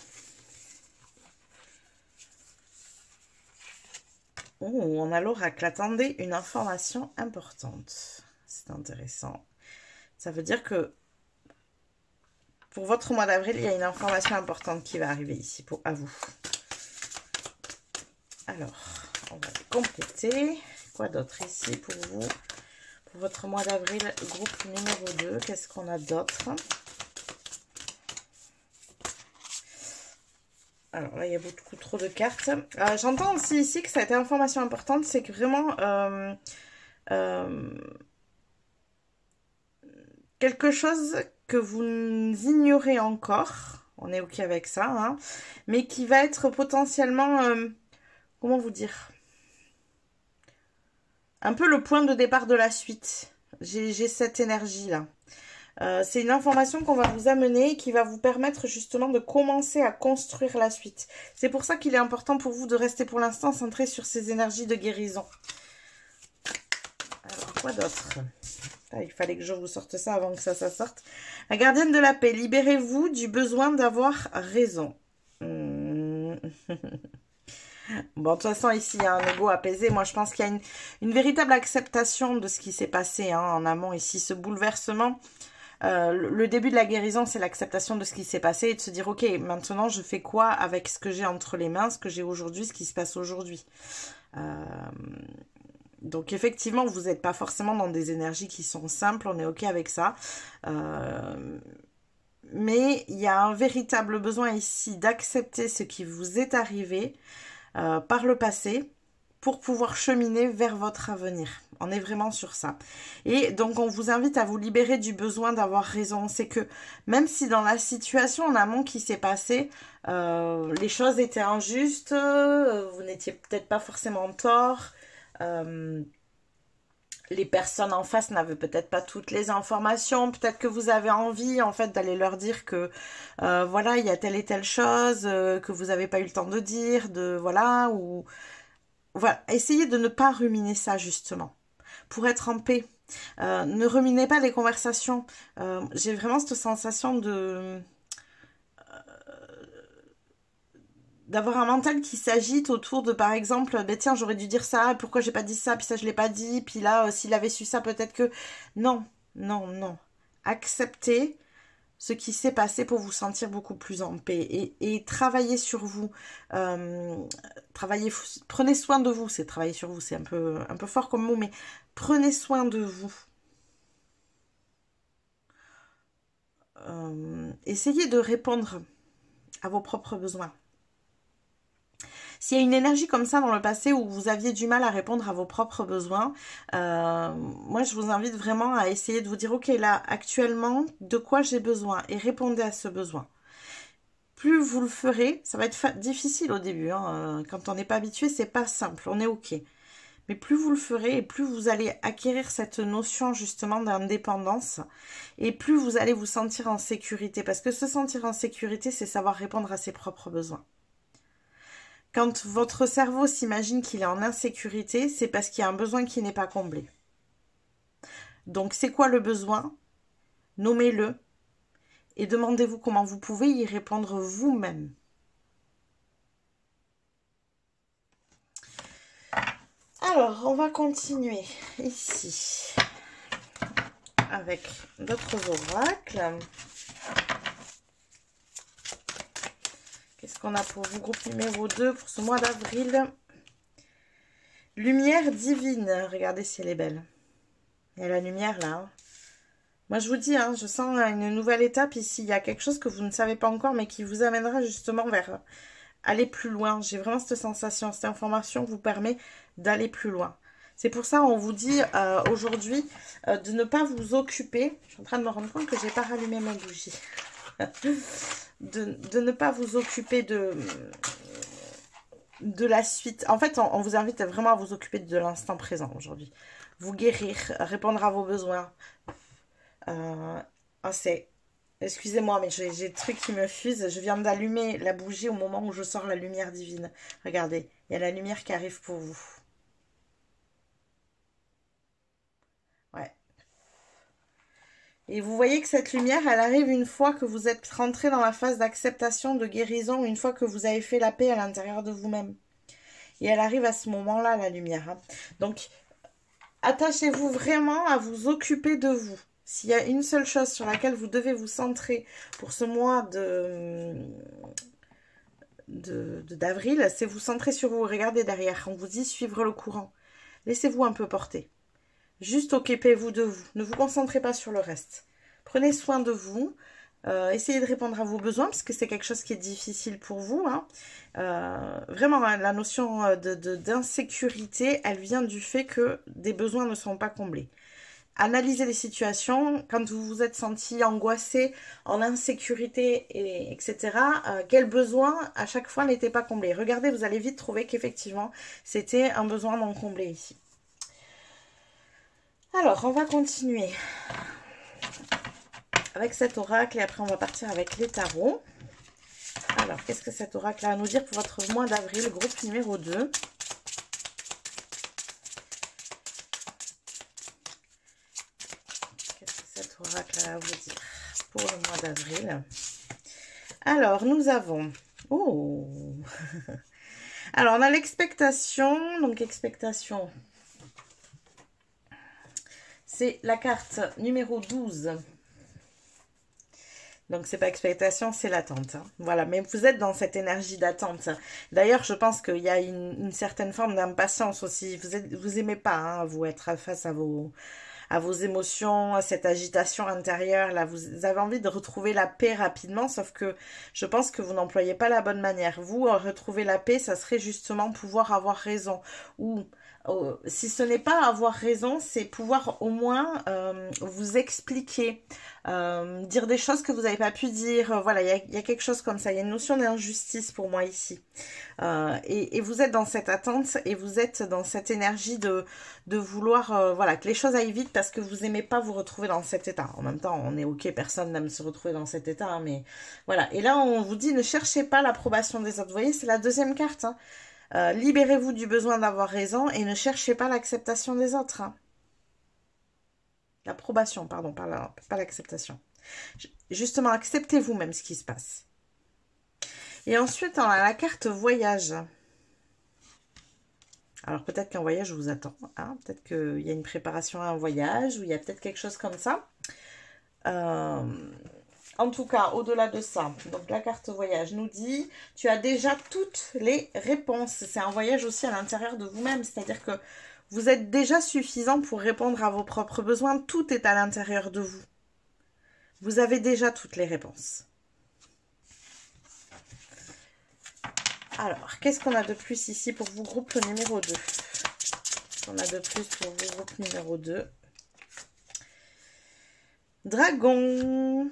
Oh, on a l'oracle. Attendez, une information importante. C'est intéressant. Ça veut dire que pour votre mois d'avril, il y a une information importante qui va arriver ici à vous. Alors, on va compléter. Quoi d'autre ici pour vous? Pour votre mois d'avril, groupe numéro 2, qu'est-ce qu'on a d'autre? Alors là, il y a beaucoup trop de cartes. J'entends aussi ici que ça a été une information importante, c'est que vraiment quelque chose que vous ignorez encore, on est ok avec ça, hein, mais qui va être potentiellement, comment vous dire, un peu le point de départ de la suite. J'ai cette énergie-là. C'est une information qu'on va vous amener et qui va vous permettre justement de commencer à construire la suite. C'est pour ça qu'il est important pour vous de rester pour l'instant centré sur ces énergies de guérison. Alors, quoi d'autre? Il fallait que je vous sorte ça avant que ça sorte. La gardienne de la paix, libérez-vous du besoin d'avoir raison. Bon, de toute façon, ici, il y a un ego apaisé. Moi, je pense qu'il y a une véritable acceptation de ce qui s'est passé hein, en amont ici. Ce bouleversement Le début de la guérison, c'est l'acceptation de ce qui s'est passé et de se dire, ok, maintenant je fais quoi avec ce que j'ai entre les mains, ce que j'ai aujourd'hui, ce qui se passe aujourd'hui. Donc effectivement, vous n'êtes pas forcément dans des énergies qui sont simples, on est ok avec ça. Mais il y a un véritable besoin ici d'accepter ce qui vous est arrivé par le passé pour pouvoir cheminer vers votre avenir. On est vraiment sur ça. Et donc, on vous invite à vous libérer du besoin d'avoir raison. C'est que même si dans la situation en amont qui s'est passée, les choses étaient injustes, vous n'étiez peut-être pas forcément en tort, les personnes en face n'avaient peut-être pas toutes les informations, peut-être que vous avez envie en fait d'aller leur dire que voilà, il y a telle et telle chose que vous n'avez pas eu le temps de dire, de voilà, ou voilà, essayez de ne pas ruminer ça justement, pour être en paix. Ne ruminez pas les conversations. J'ai vraiment cette sensation de d'avoir un mental qui s'agite autour de, par exemple, ben tiens, j'aurais dû dire ça, pourquoi j'ai pas dit ça, puis ça je l'ai pas dit, puis là, s'il avait su ça, peut-être que... Non, non, non. Acceptez ce qui s'est passé pour vous sentir beaucoup plus en paix et travaillez sur vous. Prenez soin de vous, c'est travailler sur vous, c'est un peu fort comme mot, mais prenez soin de vous. Essayez de répondre à vos propres besoins. S'il y a une énergie comme ça dans le passé où vous aviez du mal à répondre à vos propres besoins, moi je vous invite vraiment à essayer de vous dire, ok, là actuellement, de quoi j'ai besoin et répondez à ce besoin. Plus vous le ferez, ça va être difficile au début, hein, quand on n'est pas habitué, c'est pas simple, on est ok. Mais plus vous le ferez et plus vous allez acquérir cette notion justement d'indépendance et plus vous allez vous sentir en sécurité. Parce que se sentir en sécurité, c'est savoir répondre à ses propres besoins. Quand votre cerveau s'imagine qu'il est en insécurité, c'est parce qu'il y a un besoin qui n'est pas comblé. Donc c'est quoi le besoin? Nommez-le et demandez-vous comment vous pouvez y répondre vous-même. Alors, on va continuer ici avec d'autres oracles. Qu'est-ce qu'on a pour vous, groupe numéro 2 pour ce mois d'avril? Lumière divine. Regardez si elle est belle. Il y a la lumière là. Hein. Moi, je vous dis, hein, je sens une nouvelle étape ici. Il y a quelque chose que vous ne savez pas encore, mais qui vous amènera justement vers aller plus loin. J'ai vraiment cette sensation. Cette information vous permet d'aller plus loin. C'est pour ça on vous dit aujourd'hui de ne pas vous occuper. Je suis en train de me rendre compte que j'ai pas rallumé ma bougie. de ne pas vous occuper de la suite. En fait, on vous invite vraiment à vous occuper de l'instant présent aujourd'hui. Vous guérir, répondre à vos besoins. Excusez-moi, mais j'ai le truc qui me fuse. Je viens d'allumer la bougie au moment où je sors la lumière divine. Regardez, il y a la lumière qui arrive pour vous. Ouais. Et vous voyez que cette lumière, elle arrive une fois que vous êtes rentré dans la phase d'acceptation, de guérison, une fois que vous avez fait la paix à l'intérieur de vous-même. Et elle arrive à ce moment-là, la lumière. Hein. Donc, attachez-vous vraiment à vous occuper de vous. S'il y a une seule chose sur laquelle vous devez vous centrer pour ce mois d'avril, c'est vous centrer sur vous. Regardez derrière, on vous dit suivre le courant. Laissez-vous un peu porter. Juste occupez-vous de vous. Ne vous concentrez pas sur le reste. Prenez soin de vous. Essayez de répondre à vos besoins parce que c'est quelque chose qui est difficile pour vous. Hein. Vraiment, hein, la notion d'insécurité, elle vient du fait que des besoins ne sont pas comblés. Analysez les situations. Quand vous vous êtes senti angoissé, en insécurité, etc., quel besoin à chaque fois n'était pas comblé. Regardez, vous allez vite trouver qu'effectivement, c'était un besoin non comblé ici. Alors, on va continuer avec cet oracle et après on va partir avec les tarots. Alors, qu'est-ce que cet oracle a à nous dire pour votre mois d'avril, groupe numéro 2? Qu'est-ce que cet oracle a à vous dire pour le mois d'avril? Alors, nous avons... Oh alors, on a l'expectation. Donc, expectation... C'est la carte numéro 12. Donc, c'est pas expectation, c'est l'attente. Hein. Voilà, mais vous êtes dans cette énergie d'attente. D'ailleurs, je pense qu'il y a une certaine forme d'impatience aussi. Vous aimez pas, hein, vous être face à vos émotions, à cette agitation intérieure. Là, vous avez envie de retrouver la paix rapidement, sauf que je pense que vous n'employez pas la bonne manière. Vous, retrouver la paix, ça serait justement pouvoir avoir raison. Ou si ce n'est pas avoir raison, c'est pouvoir au moins vous expliquer, dire des choses que vous n'avez pas pu dire. Voilà, il y a quelque chose comme ça. Il y a une notion d'injustice pour moi ici. Et vous êtes dans cette attente et vous êtes dans cette énergie de vouloir voilà, que les choses aillent vite parce que vous aimez pas vous retrouver dans cet état. En même temps, on est ok, personne n'aime se retrouver dans cet état, hein, mais voilà. Et là, on vous dit, ne cherchez pas l'approbation des autres. Vous voyez, c'est la deuxième carte. Hein. Libérez-vous du besoin d'avoir raison et ne cherchez pas l'acceptation des autres. Hein. L'approbation, pardon, pas l'acceptation. Justement, acceptez vous-même ce qui se passe. Et ensuite, on a la carte voyage. Alors, peut-être qu'un voyage vous attend. Hein, peut-être qu'il y a une préparation à un voyage ou il y a peut-être quelque chose comme ça. En tout cas, au-delà de ça, donc la carte voyage nous dit, tu as déjà toutes les réponses. C'est un voyage aussi à l'intérieur de vous-même, c'est-à-dire que vous êtes déjà suffisant pour répondre à vos propres besoins. Tout est à l'intérieur de vous. Vous avez déjà toutes les réponses. Alors, qu'est-ce qu'on a de plus ici pour vous, groupe numéro 2? Qu'est-ce qu'on a de plus pour vous, groupe numéro 2? Dragon.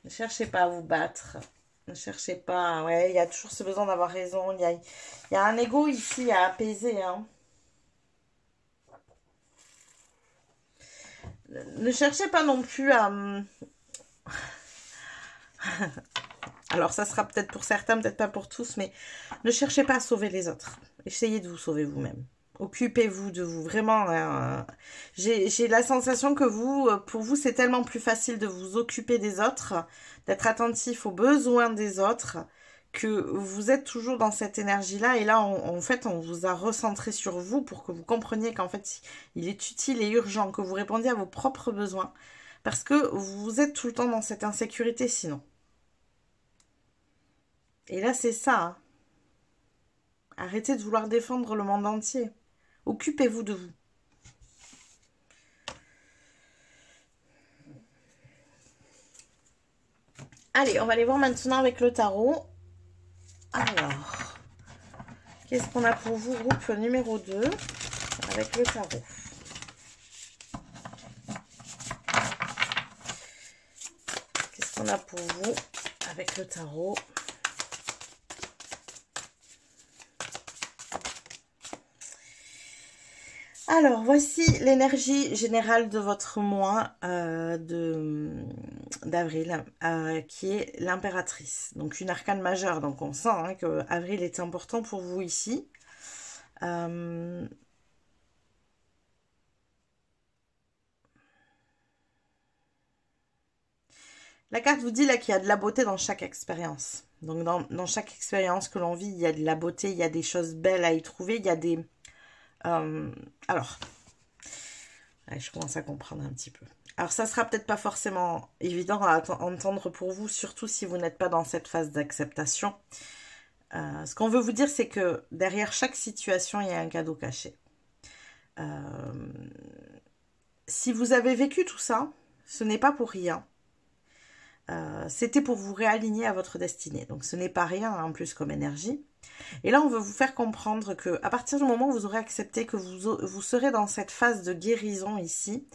Ne cherchez pas à vous battre. Ne cherchez pas. Ouais, il y a toujours ce besoin d'avoir raison. Il y a un ego ici à apaiser. Hein. Ne cherchez pas non plus à... Alors, ça sera peut-être pour certains, peut-être pas pour tous, mais ne cherchez pas à sauver les autres. Essayez de vous sauver vous-même. Occupez-vous de vous. Vraiment, j'ai la sensation que pour vous, c'est tellement plus facile de vous occuper des autres, d'être attentif aux besoins des autres, que vous êtes toujours dans cette énergie-là. Et là, en fait, on vous a recentré sur vous pour que vous compreniez qu'en fait, il est utile et urgent que vous répondiez à vos propres besoins. Parce que vous êtes tout le temps dans cette insécurité sinon. Et là, c'est ça. Hein. Arrêtez de vouloir défendre le monde entier. Occupez-vous de vous. Allez, on va aller voir maintenant avec le tarot. Alors, qu'est-ce qu'on a pour vous, groupe numéro 2, avec le tarot? Qu'est-ce qu'on a pour vous avec le tarot? Alors, voici l'énergie générale de votre mois d'avril, qui est l'impératrice. Donc, une arcane majeure. Donc, on sent hein, que avril est important pour vous ici. La carte vous dit là qu'il y a de la beauté dans chaque expérience. Donc, dans chaque expérience que l'on vit, il y a de la beauté, il y a des choses belles à y trouver, il y a des... alors, je commence à comprendre un petit peu. Alors, ça sera peut-être pas forcément évident à entendre pour vous, surtout si vous n'êtes pas dans cette phase d'acceptation. Ce qu'on veut vous dire, c'est que derrière chaque situation, il y a un cadeau caché. Si vous avez vécu tout ça, ce n'est pas pour rien. C'était pour vous réaligner à votre destinée. Donc, ce n'est pas rien en plus comme énergie. Et là, on veut vous faire comprendre que à partir du moment où vous aurez accepté que vous serez dans cette phase de guérison ici,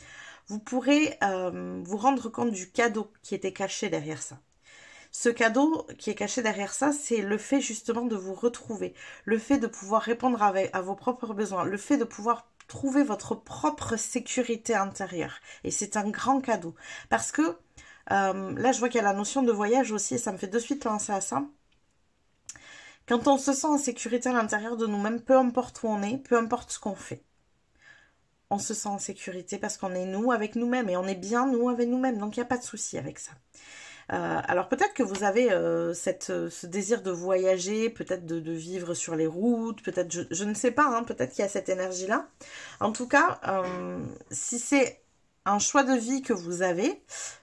vous pourrez vous rendre compte du cadeau qui était caché derrière ça. Ce cadeau qui est caché derrière ça, c'est le fait justement de vous retrouver, le fait de pouvoir répondre à vos propres besoins, le fait de pouvoir trouver votre propre sécurité intérieure. Et c'est un grand cadeau. Parce que là, je vois qu'il y a la notion de voyage aussi, et ça me fait de suite penser à ça. Quand on se sent en sécurité à l'intérieur de nous-mêmes, peu importe où on est, peu importe ce qu'on fait, on se sent en sécurité parce qu'on est nous avec nous-mêmes et on est bien nous avec nous-mêmes. Donc, il n'y a pas de souci avec ça. Alors, peut-être que vous avez ce désir de voyager, peut-être de vivre sur les routes, peut-être, je ne sais pas, hein, peut-être qu'il y a cette énergie-là. En tout cas, si c'est un choix de vie que vous avez,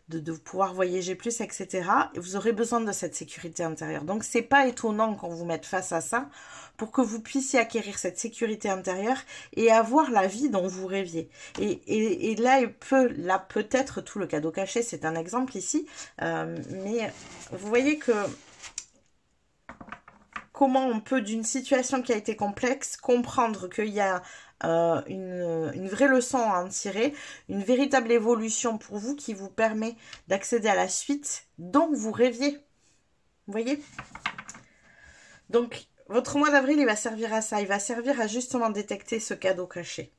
de pouvoir voyager plus, etc. Et vous aurez besoin de cette sécurité intérieure. Donc, c'est pas étonnant qu'on vous mette face à ça pour que vous puissiez acquérir cette sécurité intérieure et avoir la vie dont vous rêviez. Et là, peut-être tout le cadeau caché, c'est un exemple ici, mais vous voyez que comment on peut, d'une situation qui a été complexe, comprendre qu'il y a une vraie leçon à en tirer, une véritable évolution pour vous qui vous permet d'accéder à la suite dont vous rêviez. Vous voyez? Donc, votre mois d'avril, il va servir à ça. Il va servir à justement détecter ce cadeau caché.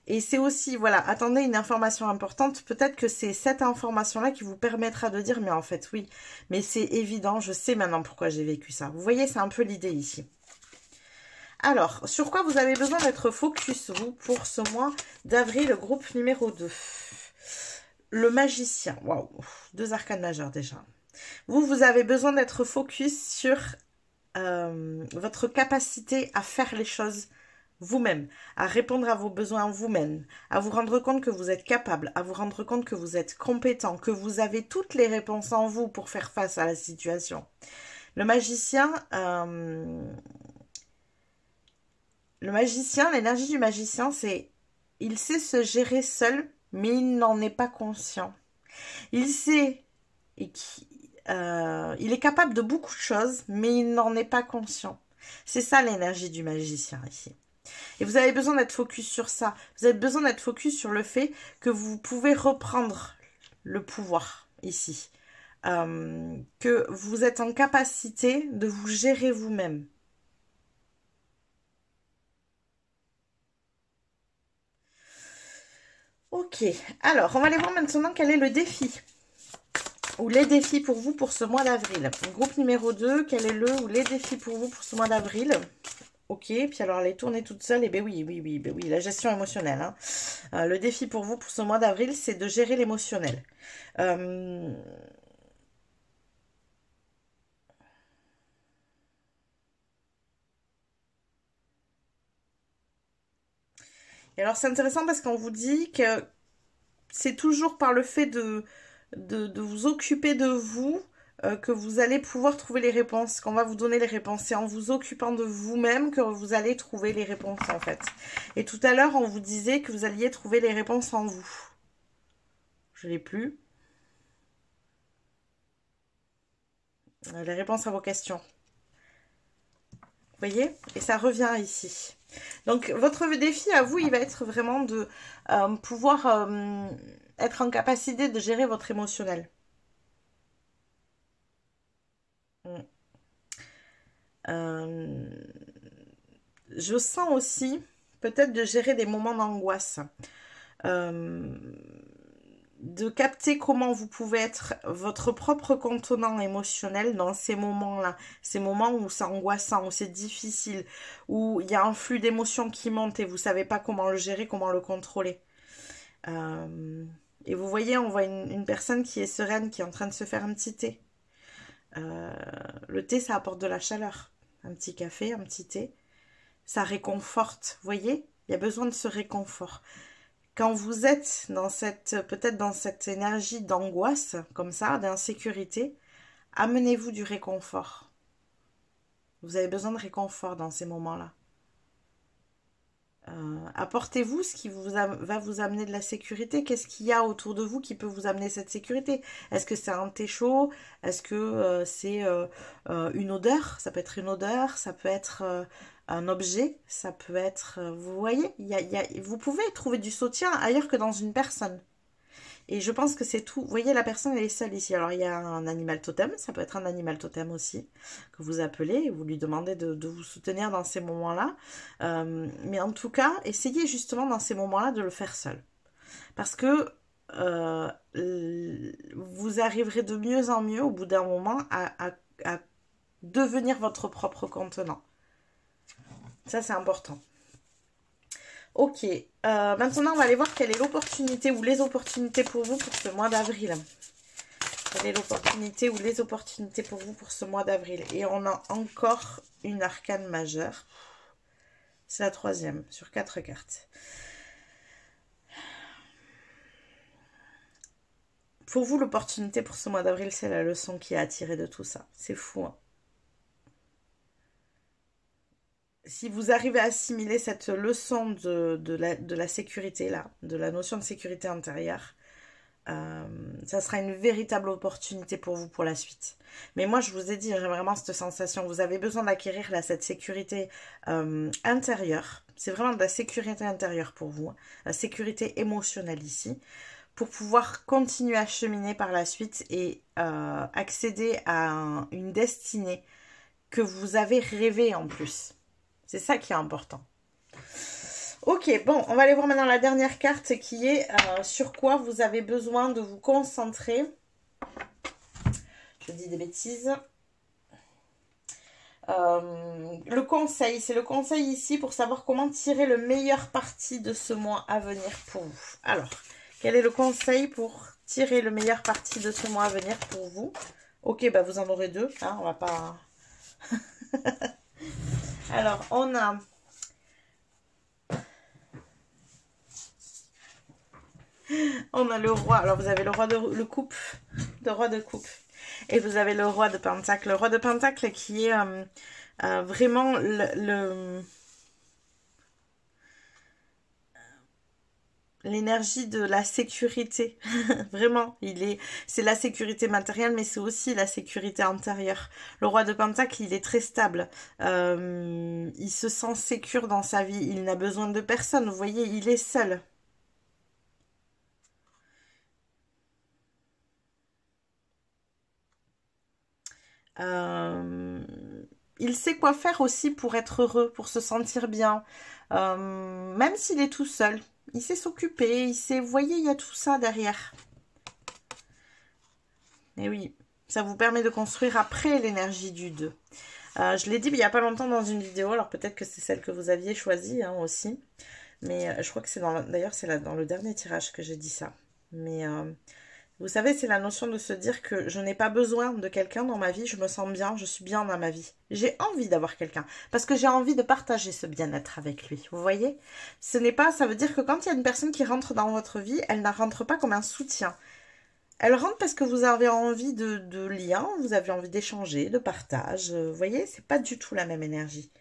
Et c'est aussi, voilà, attendez une information importante. Peut-être que c'est cette information-là qui vous permettra de dire, mais en fait, oui, mais c'est évident, je sais maintenant pourquoi j'ai vécu ça. Vous voyez, c'est un peu l'idée ici. Alors, sur quoi vous avez besoin d'être focus, vous, pour ce mois d'avril, groupe numéro 2? Le magicien. Waouh, 2 arcanes majeures déjà. Vous avez besoin d'être focus sur votre capacité à faire les choses vous-même, à répondre à vos besoins vous-même, à vous rendre compte que vous êtes capable, à vous rendre compte que vous êtes compétent, que vous avez toutes les réponses en vous pour faire face à la situation. Le magicien, l'énergie du magicien, c'est il sait se gérer seul, mais il n'en est pas conscient. Il sait il est capable de beaucoup de choses, mais il n'en est pas conscient. C'est ça l'énergie du magicien ici. Et vous avez besoin d'être focus sur ça. Vous avez besoin d'être focus sur le fait que vous pouvez reprendre le pouvoir ici. Que vous êtes en capacité de vous gérer vous-même. Ok, alors on va aller voir maintenant quel est le défi. Ou les défis pour vous pour ce mois d'avril. Groupe numéro 2, quel est le ou les défis pour vous pour ce mois d'avril? Ok, puis alors elle est tournée toute seule, et ben oui, la gestion émotionnelle. Hein. Le défi pour vous pour ce mois d'avril, c'est de gérer l'émotionnel. Et alors c'est intéressant parce qu'on vous dit que c'est toujours par le fait de vous occuper de vous que vous allez pouvoir trouver les réponses, qu'on va vous donner les réponses. C'est en vous occupant de vous-même que vous allez trouver les réponses en fait. Et tout à l'heure, on vous disait que vous alliez trouver les réponses en vous. Je ne l'ai plus. Les réponses à vos questions. Vous voyez? Et ça revient ici. Donc, votre défi à vous, il va être vraiment de pouvoir être en capacité de gérer votre émotionnel. Je sens aussi peut-être de gérer des moments d'angoisse. De capter comment vous pouvez être votre propre contenant émotionnel dans ces moments-là. Ces moments où c'est angoissant, où c'est difficile, où il y a un flux d'émotions qui monte et vous ne savez pas comment le gérer, comment le contrôler. Et vous voyez, on voit une personne qui est sereine, qui est en train de se faire un petit thé. Le thé, ça apporte de la chaleur. Un petit café, un petit thé. Ça réconforte, vous voyez? Il y a besoin de ce réconfort. Quand vous êtes dans peut-être dans cette énergie d'angoisse, comme ça, d'insécurité, amenez-vous du réconfort. Vous avez besoin de réconfort dans ces moments-là. Apportez-vous ce qui va vous amener de la sécurité. Qu'est-ce qu'il y a autour de vous qui peut vous amener cette sécurité? Est-ce que c'est un thé chaud? Est-ce que c'est une odeur? Ça peut être une odeur, ça peut être un objet, ça peut être... vous voyez, vous pouvez trouver du soutien ailleurs que dans une personne. Et je pense que c'est tout. Vous voyez, la personne, elle est seule ici. Alors, il y a un animal totem. Ça peut être un animal totem aussi, que vous appelez et vous lui demandez de vous soutenir dans ces moments-là. Mais en tout cas, essayez justement dans ces moments-là de le faire seul. Parce que vous arriverez de mieux en mieux, au bout d'un moment, à devenir votre propre contenant. Ça, c'est important. Ok, maintenant on va aller voir quelle est l'opportunité ou les opportunités pour vous pour ce mois d'avril. Quelle est l'opportunité ou les opportunités pour vous pour ce mois d'avril? Et on a encore une arcane majeure. C'est la 3e sur 4 cartes. Pour vous, l'opportunité pour ce mois d'avril, c'est la leçon qui a attiré de tout ça. C'est fou, hein. Si vous arrivez à assimiler cette leçon de la sécurité, là, de la notion de sécurité intérieure, ça sera une véritable opportunité pour vous pour la suite. Mais moi, je vous ai dit, j'ai vraiment cette sensation, vous avez besoin d'acquérir là cette sécurité intérieure. C'est vraiment de la sécurité intérieure pour vous, hein. La sécurité émotionnelle ici, pour pouvoir continuer à cheminer par la suite et accéder à une destinée que vous avez rêvée en plus. C'est ça qui est important. Ok, bon, on va aller voir maintenant la dernière carte qui est sur quoi vous avez besoin de vous concentrer. Je dis des bêtises. Le conseil, c'est le conseil ici pour savoir comment tirer le meilleur parti de ce mois à venir pour vous. Alors, quel est le conseil pour tirer le meilleur parti de ce mois à venir pour vous? Ok, bah vous en aurez deux, hein, on va pas... Alors, on a... On a le roi. Alors, vous avez le roi de coupe. Le roi de coupe. Et vous avez le roi de pentacle. Le roi de pentacle qui est vraiment l'énergie de la sécurité. Vraiment. C'est la sécurité matérielle, mais c'est aussi la sécurité intérieure. Le roi de pentacle, il est très stable. Il se sent sécure dans sa vie. Il n'a besoin de personne. Vous voyez, il est seul. Il sait quoi faire aussi pour être heureux, pour se sentir bien. Même s'il est tout seul, il sait s'occuper, il sait... Vous voyez, il y a tout ça derrière. Et oui, ça vous permet de construire après l'énergie du 2. Je l'ai dit il n'y a pas longtemps dans une vidéo, alors peut-être que c'est celle que vous aviez choisie hein, aussi. Mais je crois que c'est dans... D'ailleurs, c'est dans le dernier tirage que j'ai dit ça. Mais... vous savez, c'est la notion de se dire que je n'ai pas besoin de quelqu'un dans ma vie, je me sens bien, je suis bien dans ma vie. J'ai envie d'avoir quelqu'un, parce que j'ai envie de partager ce bien-être avec lui, vous voyez? Ce n'est pas, ça veut dire que quand il y a une personne qui rentre dans votre vie, elle ne rentre pas comme un soutien. Elle rentre parce que vous avez envie de lien, vous avez envie d'échanger, de partage, vous voyez? C'est pas du tout la même énergie.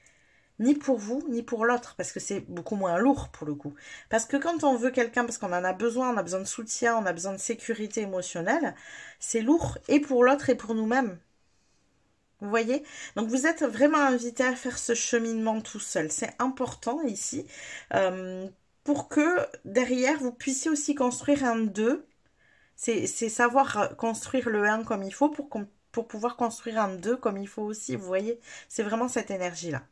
Ni pour vous, ni pour l'autre, parce que c'est beaucoup moins lourd pour le coup. Parce que quand on veut quelqu'un, parce qu'on en a besoin, on a besoin de soutien, on a besoin de sécurité émotionnelle, c'est lourd et pour l'autre et pour nous-mêmes. Vous voyez? Donc vous êtes vraiment invité à faire ce cheminement tout seul. C'est important ici pour que derrière vous puissiez aussi construire un 2. C'est savoir construire le 1 comme il faut pour pouvoir construire un 2 comme il faut aussi. Vous voyez? C'est vraiment cette énergie-là.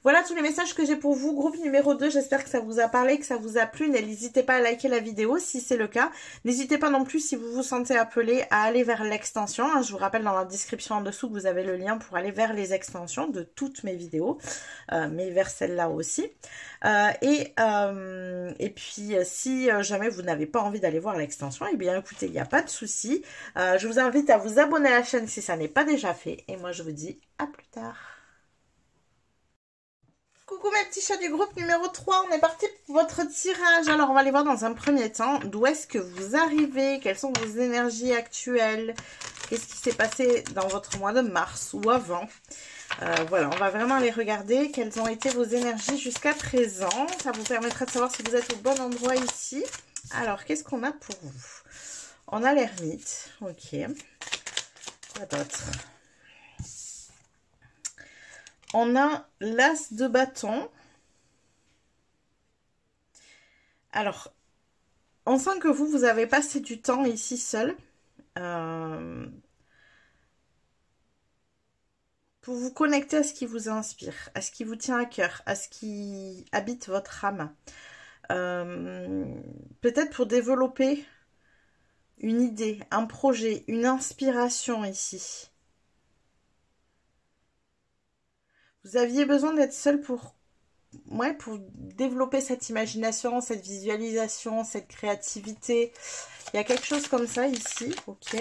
Voilà tous les messages que j'ai pour vous. Groupe numéro 2, j'espère que ça vous a parlé, que ça vous a plu. N'hésitez pas à liker la vidéo si c'est le cas. N'hésitez pas non plus, si vous vous sentez appelé, à aller vers l'extension. Je vous rappelle dans la description en dessous que vous avez le lien pour aller vers les extensions de toutes mes vidéos, mais vers celle-là aussi. Et puis, si jamais vous n'avez pas envie d'aller voir l'extension, eh bien écoutez, il n'y a pas de souci. Je vous invite à vous abonner à la chaîne si ça n'est pas déjà fait. Et moi, je vous dis à plus tard. Coucou mes petits chats du groupe numéro 3, on est parti pour votre tirage. Alors on va aller voir dans un premier temps d'où est-ce que vous arrivez, quelles sont vos énergies actuelles, qu'est-ce qui s'est passé dans votre mois de mars ou avant. Voilà, on va vraiment aller regarder quelles ont été vos énergies jusqu'à présent. Ça vous permettra de savoir si vous êtes au bon endroit ici. Alors, qu'est-ce qu'on a pour vous? On a l'ermite, ok. Quoi d'autre? On a l'as de bâton. Alors, on sent que vous avez passé du temps ici seul. Pour vous connecter à ce qui vous inspire, à ce qui vous tient à cœur, à ce qui habite votre âme. Peut-être pour développer une idée, un projet, une inspiration ici. Vous aviez besoin d'être seul pour développer cette imagination, cette visualisation, cette créativité. Il y a quelque chose comme ça ici. Ok.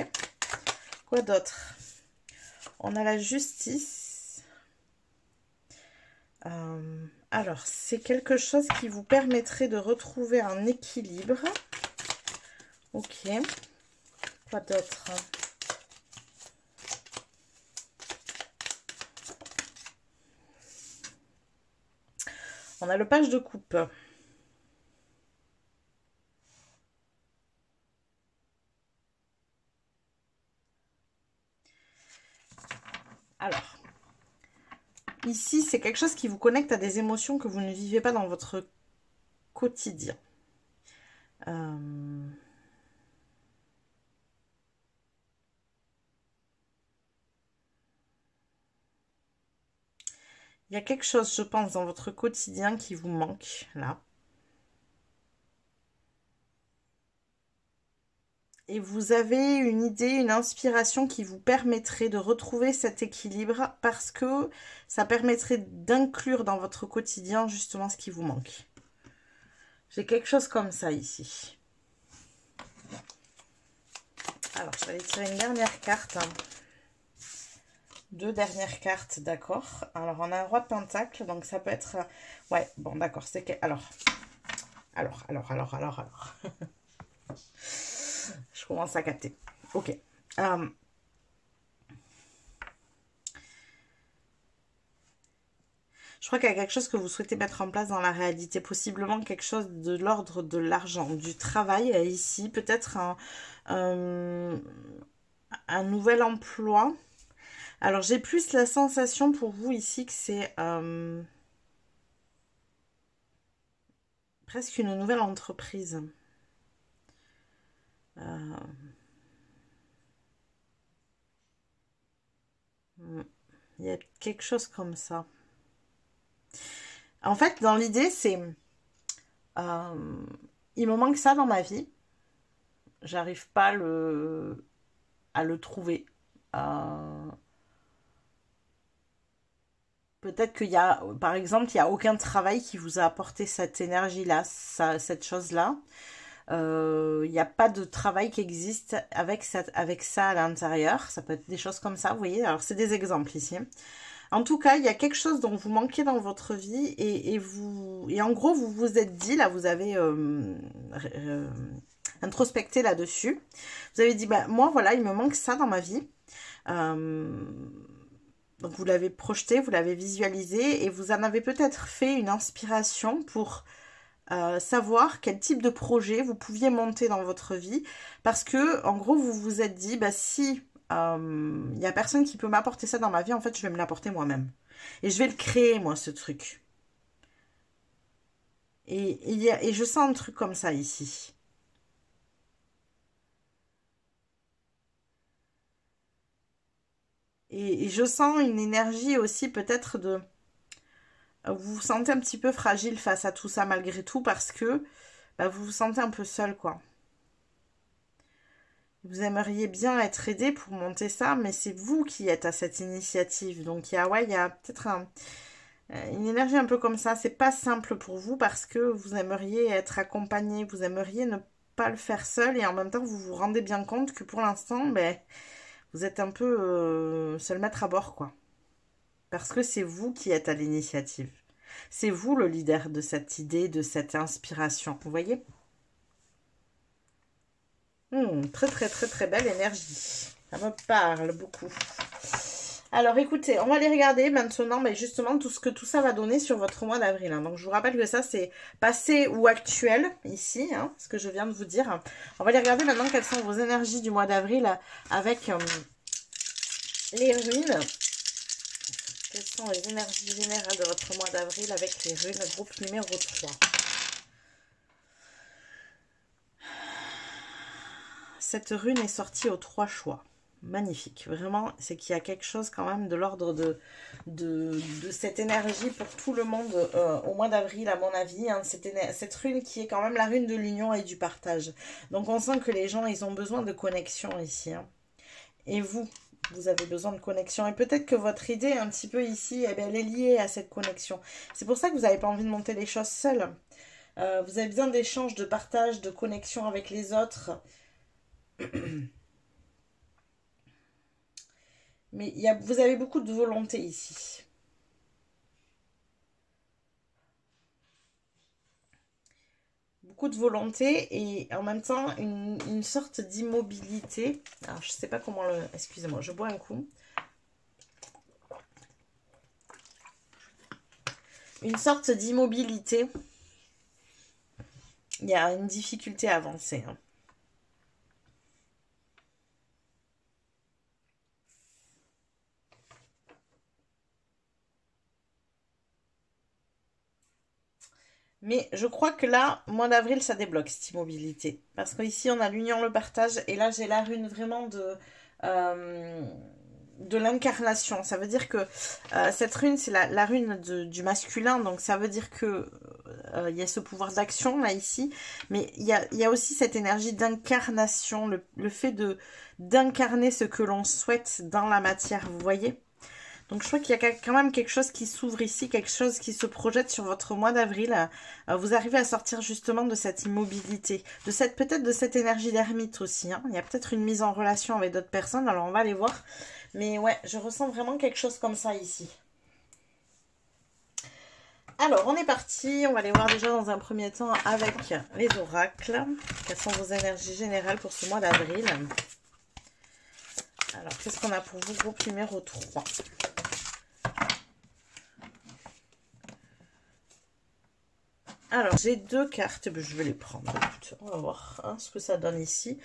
Quoi d'autre? On a la justice. Alors, c'est quelque chose qui vous permettrait de retrouver un équilibre. Ok. Quoi d'autre? On a le page de coupe. Alors, ici, c'est quelque chose qui vous connecte à des émotions que vous ne vivez pas dans votre quotidien. Il y a quelque chose, je pense, dans votre quotidien qui vous manque, là. Et vous avez une idée, une inspiration qui vous permettrait de retrouver cet équilibre parce que ça permettrait d'inclure dans votre quotidien justement ce qui vous manque. J'ai quelque chose comme ça ici. Alors, je vais aller tirer une dernière carte. Deux dernières cartes, d'accord. Alors, on a un roi de pentacle, donc ça peut être... Ouais, bon, d'accord, c'est que... Alors. Je commence à capter. Ok. Je crois qu'il y a quelque chose que vous souhaitez mettre en place dans la réalité, possiblement quelque chose de l'ordre de l'argent, du travail ici, peut-être un nouvel emploi. Alors j'ai plus la sensation pour vous ici que c'est presque une nouvelle entreprise. Il y a quelque chose comme ça. En fait, dans l'idée, c'est... il me manque ça dans ma vie. J'arrive pas à le trouver. Peut-être qu'il y a, par exemple, il n'y a aucun travail qui vous a apporté cette énergie-là, cette chose-là. Il n'y a pas de travail qui existe avec ça à l'intérieur. Ça peut être des choses comme ça, vous voyez. Alors, c'est des exemples ici. En tout cas, il y a quelque chose dont vous manquez dans votre vie et en gros, vous vous êtes dit, là, vous avez introspecté là-dessus. Vous avez dit, bah, moi, voilà, il me manque ça dans ma vie. Donc, vous l'avez projeté, vous l'avez visualisé et vous en avez peut-être fait une inspiration pour savoir quel type de projet vous pouviez monter dans votre vie. Parce que, en gros, vous vous êtes dit, bah, si il n'y a personne qui peut m'apporter ça dans ma vie, en fait, je vais me l'apporter moi-même. Et je vais le créer, moi, ce truc. Et je sens un truc comme ça ici. Et je sens une énergie aussi peut-être de... Vous vous sentez un petit peu fragile face à tout ça malgré tout parce que bah, vous vous sentez un peu seul, quoi. Vous aimeriez bien être aidé pour monter ça, mais c'est vous qui êtes à cette initiative. Donc il y a peut-être une énergie un peu comme ça. C'est pas simple pour vous parce que vous aimeriez être accompagné, vous aimeriez ne pas le faire seul et en même temps vous vous rendez bien compte que pour l'instant, ben, vous êtes un peu seul maître à bord, quoi. Parce que c'est vous qui êtes à l'initiative. C'est vous le leader de cette idée, de cette inspiration. Vous voyez? Très très très très belle énergie. Ça me parle beaucoup. Alors écoutez, on va aller regarder maintenant mais justement tout ce que tout ça va donner sur votre mois d'avril. Hein. Donc je vous rappelle que ça c'est passé ou actuel ici, hein, ce que je viens de vous dire. On va aller regarder maintenant quelles sont vos énergies du mois d'avril avec les runes. Quelles sont les énergies générales de votre mois d'avril avec les runes, groupe numéro 3. Cette rune est sortie aux 3 choix. Magnifique, vraiment, c'est qu'il y a quelque chose quand même de l'ordre de cette énergie pour tout le monde au mois d'avril, à mon avis. Hein, cette rune qui est quand même la rune de l'union et du partage. Donc on sent que les gens, ils ont besoin de connexion ici. Hein. Et vous avez besoin de connexion. Et peut-être que votre idée, un petit peu ici, eh bien, elle est liée à cette connexion. C'est pour ça que vous n'avez pas envie de monter les choses seul. Vous avez besoin d'échanges, de partage, de connexion avec les autres. Mais vous avez beaucoup de volonté ici. beaucoup de volonté et en même temps une sorte d'immobilité. Alors, je sais pas comment le... Excusez-moi, je bois un coup. Une sorte d'immobilité. Il y a une difficulté à avancer. Hein. Mais je crois que là, mois d'avril, ça débloque cette immobilité. Parce qu'ici, on a l'union, le partage. Et là, j'ai la rune vraiment de l'incarnation. Ça veut dire que cette rune, c'est la rune du masculin. Donc, ça veut dire que il y a ce pouvoir d'action, là, ici. Mais il y a aussi cette énergie d'incarnation. Le fait d'incarner ce que l'on souhaite dans la matière, vous voyez ? Donc, je crois qu'il y a quand même quelque chose qui s'ouvre ici, quelque chose qui se projette sur votre mois d'avril. Vous arrivez à sortir justement de cette immobilité, peut-être de cette énergie d'ermite aussi. Hein. Il y a peut-être une mise en relation avec d'autres personnes, alors on va les voir. Mais ouais, je ressens vraiment quelque chose comme ça ici. Alors, on est parti. On va aller voir déjà dans un premier temps avec les oracles. Quelles sont vos énergies générales pour ce mois d'avril? Alors, qu'est-ce qu'on a pour vous, groupe numéro 3? Alors, j'ai 2 cartes, je vais les prendre. On va voir hein, ce que ça donne ici.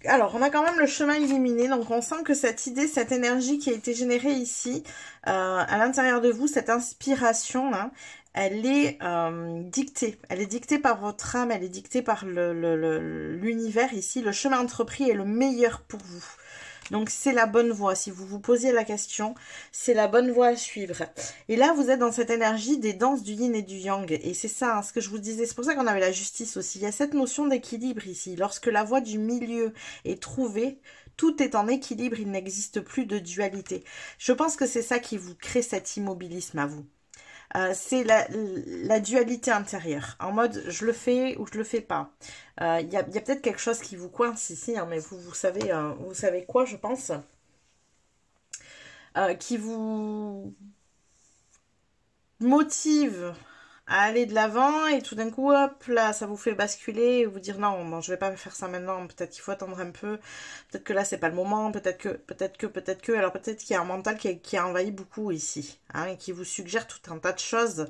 Alors, on a quand même le chemin illuminé, donc on sent que cette idée, cette énergie qui a été générée ici, à l'intérieur de vous, cette inspiration, hein, elle est dictée. Elle est dictée par votre âme, elle est dictée par l'univers ici. Le chemin entrepris est le meilleur pour vous. Donc, c'est la bonne voie. Si vous vous posiez la question, c'est la bonne voie à suivre. Et là, vous êtes dans cette énergie des danses du yin et du yang. Et c'est ça, hein, ce que je vous disais. C'est pour ça qu'on avait la justice aussi. Il y a cette notion d'équilibre ici. Lorsque la voie du milieu est trouvée, tout est en équilibre. Il n'existe plus de dualité. Je pense que c'est ça qui vous crée cet immobilisme à vous. C'est la dualité intérieure, en mode je le fais ou je le fais pas. Il y a peut-être quelque chose qui vous coince ici, hein, mais vous savez quoi, je pense, qui vous motive à aller de l'avant et tout d'un coup, hop, là, ça vous fait basculer et vous dire non, bon, je vais pas faire ça maintenant, peut-être qu'il faut attendre un peu, peut-être que là, c'est pas le moment, peut-être que, alors peut-être qu'il y a un mental qui a envahi beaucoup ici, hein, et qui vous suggère tout un tas de choses,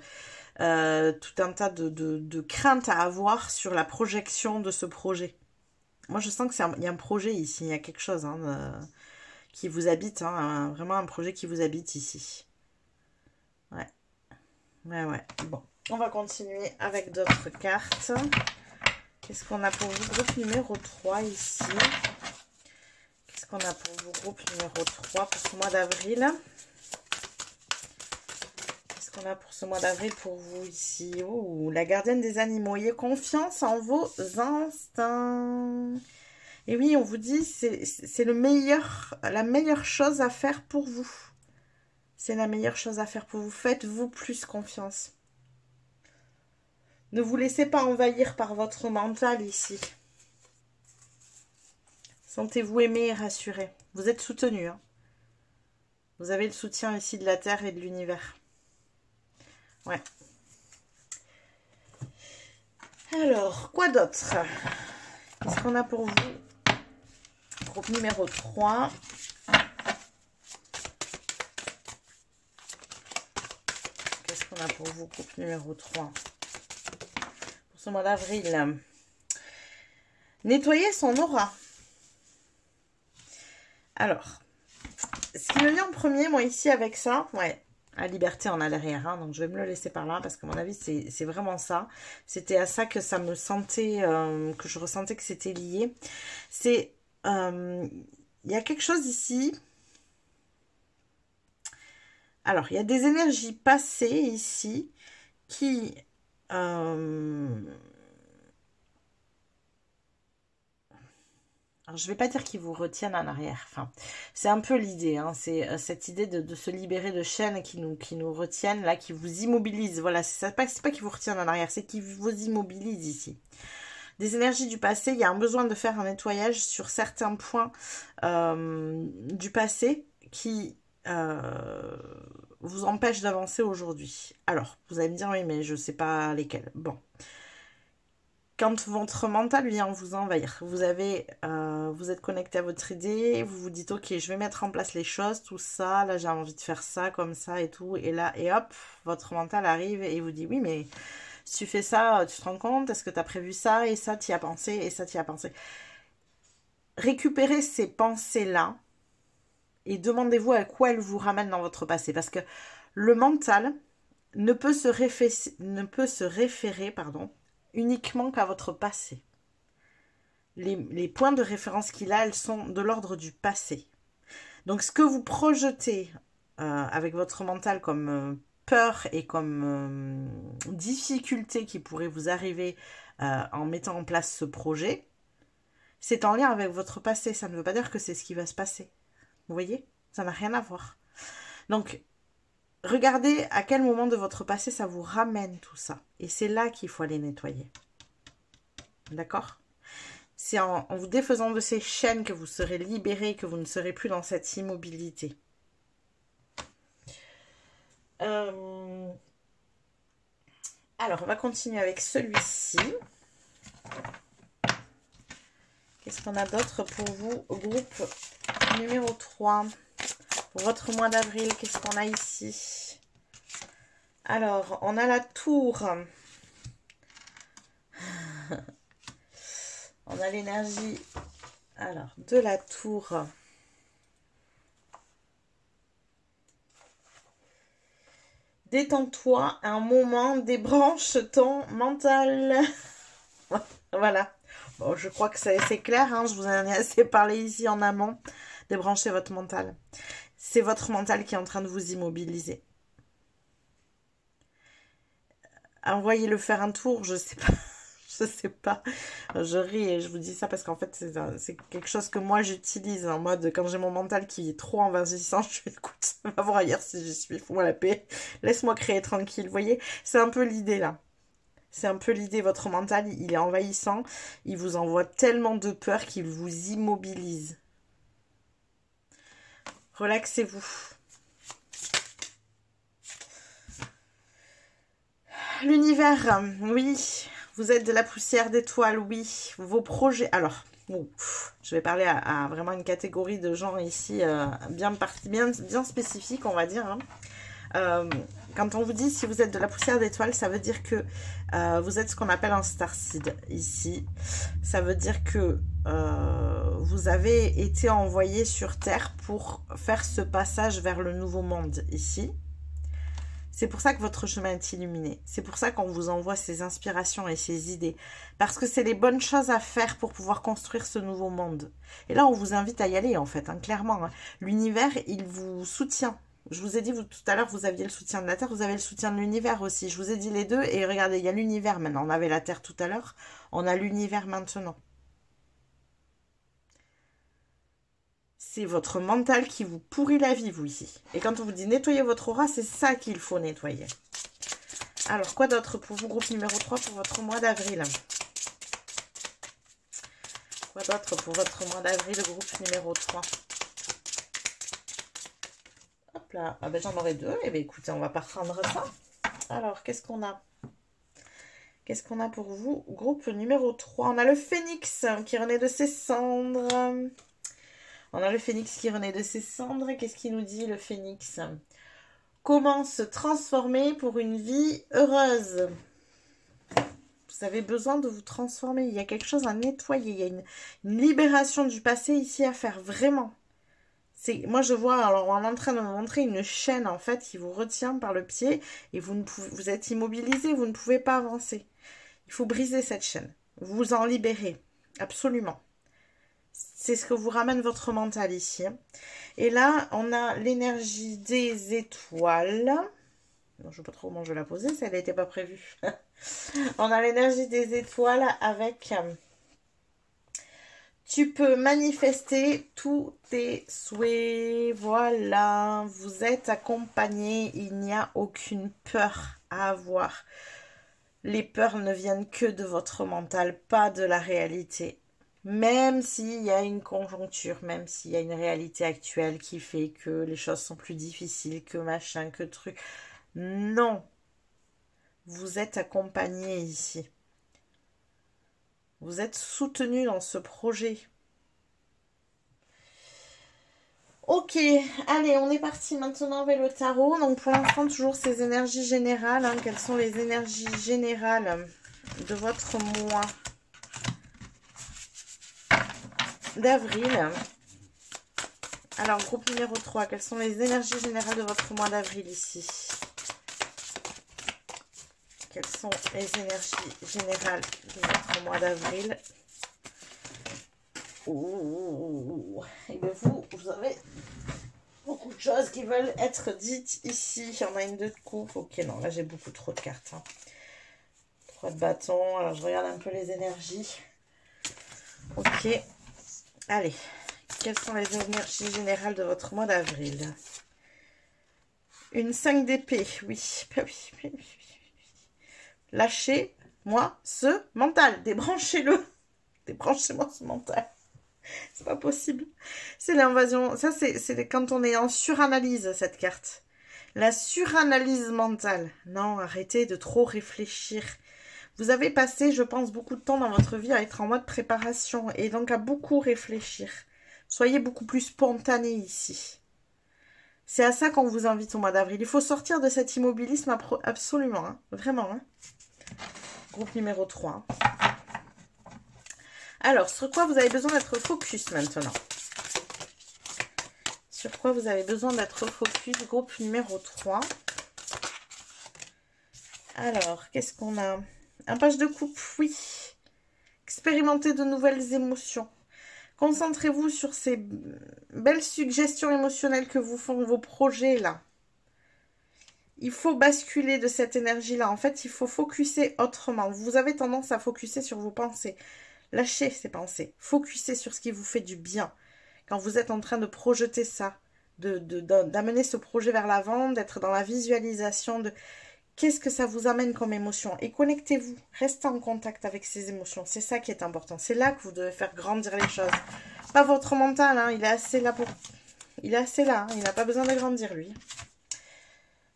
tout un tas de craintes à avoir sur la projection de ce projet. Moi, je sens qu'il y a un projet ici, il y a quelque chose hein, qui vous habite, hein, vraiment un projet qui vous habite ici. Ouais. Ouais. Bon, on va continuer avec d'autres cartes. Qu'est-ce qu'on a pour vous, groupe numéro 3 ici? Qu'est-ce qu'on a pour vous, groupe numéro 3 pour ce mois d'avril? Qu'est-ce qu'on a pour ce mois d'avril pour vous ici? Oh, la gardienne des animaux. Ayez confiance en vos instincts. Et oui, on vous dit, c'est la meilleure chose à faire pour vous. C'est la meilleure chose à faire pour vous. Faites-vous plus confiance. Ne vous laissez pas envahir par votre mental ici. Sentez-vous aimé et rassuré. Vous êtes soutenu. Hein. Vous avez le soutien ici de la Terre et de l'univers. Ouais. Alors, quoi d'autre? Qu'est-ce qu'on a pour vous? Groupe numéro 3. Qu'est-ce qu'on a pour vous, groupe numéro 3? Pour ce mois d'avril. Nettoyer son aura. Alors, ce qui me vient en premier, moi, ici, avec ça, ouais, la liberté en a derrière, hein, donc je vais me le laisser par là, parce qu'à mon avis, c'est vraiment ça. C'était à ça que ça me sentait, que je ressentais que c'était lié. C'est, il y a quelque chose ici. Alors, il y a des énergies passées ici qui... Alors, je ne vais pas dire qu'ils vous retiennent en arrière. Enfin, c'est un peu l'idée. Hein. C'est cette idée de se libérer de chaînes qui nous retiennent, là, qui vous immobilisent. Voilà, c'est pas qu'ils vous retiennent en arrière, c'est qu'ils vous immobilisent ici. Des énergies du passé, il y a un besoin de faire un nettoyage sur certains points du passé qui vous empêchent d'avancer aujourd'hui. Alors, vous allez me dire, oui, mais je ne sais pas lesquels. Bon. Il y a des énergies du passé ici qui vous immobilisent. Voilà, c'est pas qu'ils vous retiennent en arrière, c'est qu'ils vous immobilisent ici. Des énergies du passé, il y a un besoin de faire un nettoyage sur certains points du passé qui vous empêchent d'avancer aujourd'hui. Alors, vous allez me dire, oui, mais je ne sais pas lesquels. Bon. quand votre mental vient vous envahir, vous êtes connecté à votre idée, vous vous dites ok, je vais mettre en place les choses, tout ça, là j'ai envie de faire ça, comme ça et tout, et là, et hop, votre mental arrive et vous dit oui, mais si tu fais ça, tu te rends compte, est-ce que tu as prévu ça, et ça tu y as pensé, et ça tu y as pensé. Récupérez ces pensées-là et demandez-vous à quoi elles vous ramènent dans votre passé, parce que le mental ne peut se référer, uniquement qu'à votre passé. Les points de référence qu'il a, elles sont de l'ordre du passé. Donc ce que vous projetez avec votre mental comme peur et comme difficulté qui pourrait vous arriver en mettant en place ce projet, c'est en lien avec votre passé. Ça ne veut pas dire que c'est ce qui va se passer. Vous voyez? Ça n'a rien à voir. Donc, regardez à quel moment de votre passé ça vous ramène tout ça. Et c'est là qu'il faut aller nettoyer. D'accord? C'est en vous défaisant de ces chaînes que vous serez libéré, que vous ne serez plus dans cette immobilité. Alors, on va continuer avec celui-ci. Qu'est-ce qu'on a d'autre pour vous? Groupe numéro 3. Pour votre mois d'avril, qu'est-ce qu'on a ici? Alors, on a la tour. On a l'énergie, alors, de la tour. Détends-toi un moment, débranche ton mental. Voilà. Bon, je crois que c'est clair, hein, je vous en ai assez parlé ici en amont. Débranchez votre mental. C'est votre mental qui est en train de vous immobiliser. Envoyez-le faire un tour, je sais pas. Je sais pas, je ris et je vous dis ça parce qu'en fait c'est quelque chose que moi j'utilise en mode quand j'ai mon mental qui est trop envahissant, je fais écoute, va voir ailleurs si j'y suis, fous-moi la paix, laisse-moi créer tranquille, vous voyez, c'est un peu l'idée là. C'est un peu l'idée, votre mental il est envahissant, il vous envoie tellement de peur qu'il vous immobilise. Relaxez-vous. L'univers, oui. Vous êtes de la poussière d'étoiles, oui. Vos projets... Alors, je vais parler à vraiment une catégorie de gens ici bien spécifique, on va dire. Hein. Quand on vous dit si vous êtes de la poussière d'étoiles, ça veut dire que vous êtes ce qu'on appelle un starseed ici. Ça veut dire que vous avez été envoyé sur Terre pour faire ce passage vers le nouveau monde ici. C'est pour ça que votre chemin est illuminé. C'est pour ça qu'on vous envoie ces inspirations et ces idées. Parce que c'est les bonnes choses à faire pour pouvoir construire ce nouveau monde. Et là, on vous invite à y aller, en fait, hein, clairement. Hein. L'univers, il vous soutient. Je vous ai dit, tout à l'heure, vous aviez le soutien de la Terre, vous avez le soutien de l'univers aussi. Je vous ai dit les deux. Et regardez, il y a l'univers maintenant. On avait la Terre tout à l'heure. On a l'univers maintenant. C'est votre mental qui vous pourrit la vie, vous, ici. Et quand on vous dit nettoyer votre aura, c'est ça qu'il faut nettoyer. Alors, quoi d'autre pour vous, groupe numéro 3, pour votre mois d'avril? Quoi d'autre pour votre mois d'avril, groupe numéro 3? Hop là. Ah ben, j'en aurai deux. Eh bien, écoutez, on va pas reprendre ça. Alors, qu'est-ce qu'on a? Qu'est-ce qu'on a pour vous, groupe numéro 3? On a le phénix qui renaît de ses cendres. On a le phénix qui renaît de ses cendres. Qu'est-ce qu'il nous dit, le phénix? Comment se transformer pour une vie heureuse? Vous avez besoin de vous transformer. Il y a quelque chose à nettoyer. Il y a une libération du passé ici à faire, vraiment. Moi, je vois, alors on est en train de me montrer une chaîne, en fait, qui vous retient par le pied. Et vous êtes immobilisé, vous ne pouvez pas avancer. Il faut briser cette chaîne. Vous en libérer. Absolument. C'est ce que vous ramène votre mental ici. Et là, on a l'énergie des étoiles. Non, je ne sais pas trop comment je vais la poser, ça n'était pas prévu. On a l'énergie des étoiles avec... Tu peux manifester tous tes souhaits. Voilà, vous êtes accompagné. Il n'y a aucune peur à avoir. Les peurs ne viennent que de votre mental, pas de la réalité. Même s'il y a une conjoncture, même s'il y a une réalité actuelle qui fait que les choses sont plus difficiles, que machin, que truc. Non. Vous êtes accompagné ici. Vous êtes soutenu dans ce projet. Ok, allez, on est parti maintenant avec le tarot. Donc pour l'instant, toujours ces énergies générales. Hein. Quelles sont les énergies générales de votre mois d'avril? Alors, groupe numéro 3, quelles sont les énergies générales de votre mois d'avril ici? Quelles sont les énergies générales de votre mois d'avril? Et bien vous avez beaucoup de choses qui veulent être dites ici. Il y en a une de coupe. Ok, non, là j'ai beaucoup trop de cartes. Hein. 3 de bâton. Alors je regarde un peu les énergies. Ok. Allez. Quelles sont les énergies générales de votre mois d'avril? Une 5 d'épée. Oui. Lâchez-moi ce mental. Débranchez-le. Débranchez-moi ce mental. C'est pas possible. C'est l'invasion. Ça, c'est quand on est en suranalyse, cette carte. La suranalyse mentale. Non, arrêtez de trop réfléchir. Vous avez passé, je pense, beaucoup de temps dans votre vie à être en mode préparation et donc à beaucoup réfléchir. Soyez beaucoup plus spontané ici. C'est à ça qu'on vous invite au mois d'avril. Il faut sortir de cet immobilisme absolument. Hein. Vraiment. Hein. Groupe numéro 3. Alors, sur quoi vous avez besoin d'être focus maintenant? Sur quoi vous avez besoin d'être focus? Groupe numéro 3. Alors, qu'est-ce qu'on a? Un page de coupe, oui. Expérimentez de nouvelles émotions. Concentrez-vous sur ces belles suggestions émotionnelles que vous font vos projets, là. Il faut basculer de cette énergie-là. En fait, il faut focuser autrement. Vous avez tendance à focuser sur vos pensées. Lâchez ces pensées. Focussez sur ce qui vous fait du bien. Quand vous êtes en train de projeter ça, d'amener ce projet vers l'avant, d'être dans la visualisation de qu'est-ce que ça vous amène comme émotion. Et connectez-vous. Restez en contact avec ces émotions. C'est ça qui est important. C'est là que vous devez faire grandir les choses. Pas votre mental. Hein, il est assez là pour... Il est assez là. Hein, il n'a pas besoin de grandir, lui.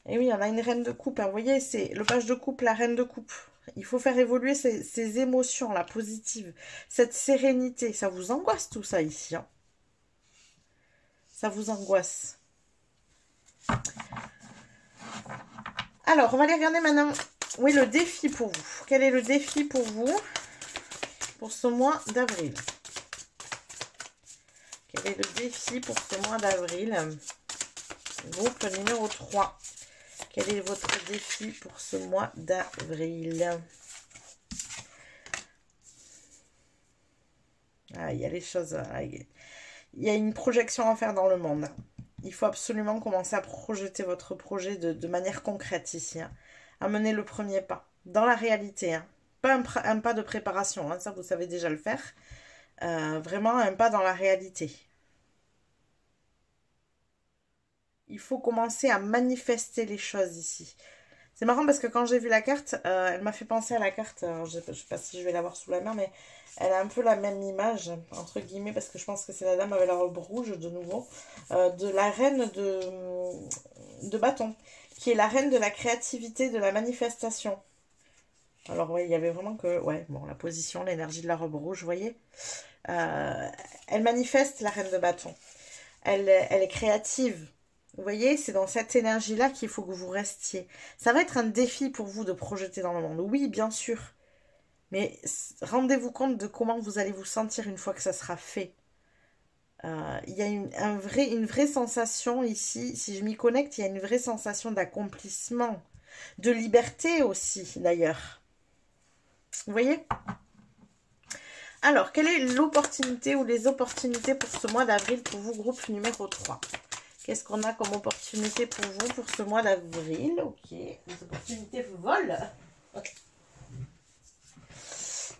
Et oui, on a une reine de coupe. Hein, vous voyez, c'est le page de coupe, la reine de coupe. Il faut faire évoluer ces émotions, la positive, cette sérénité. Ça vous angoisse tout ça ici. Hein. Ça vous angoisse. Alors, on va aller regarder maintenant. Oui, le défi pour vous. Quel est le défi pour vous pour ce mois d'avril? Quel est le défi pour ce mois d'avril? Groupe numéro 3. Quel est votre défi pour ce mois d'avril? Ah, il y a les choses... il y a une projection à faire dans le monde. Il faut absolument commencer à projeter votre projet de manière concrète ici. Hein. Amener le premier pas dans la réalité. Hein. Pas un pas de préparation, hein. Ça vous savez déjà le faire. Vraiment un pas dans la réalité. Il faut commencer à manifester les choses ici. C'est marrant parce que quand j'ai vu la carte, elle m'a fait penser à la carte, alors je ne sais pas si je vais l'avoir sous la main, mais elle a un peu la même image, entre guillemets, parce que je pense que c'est la dame avec la robe rouge, de nouveau, de la reine de bâton, qui est la reine de la créativité, de la manifestation. Alors oui, il y avait vraiment que, ouais, bon, la position, l'énergie de la robe rouge, vous voyez. Elle manifeste, la reine de bâton. Elle est créative. Vous voyez, c'est dans cette énergie-là qu'il faut que vous restiez. Ça va être un défi pour vous de projeter dans le monde. Oui, bien sûr. Mais rendez-vous compte de comment vous allez vous sentir une fois que ça sera fait. Il y a une vraie sensation ici. Si je m'y connecte, il y a une vraie sensation d'accomplissement. De liberté aussi, d'ailleurs. Vous voyez ? Alors, quelle est l'opportunité ou les opportunités pour ce mois d'avril pour vous, groupe numéro 3 ? Qu'est-ce qu'on a comme opportunité pour vous pour ce mois d'avril? Ok, les opportunités volent.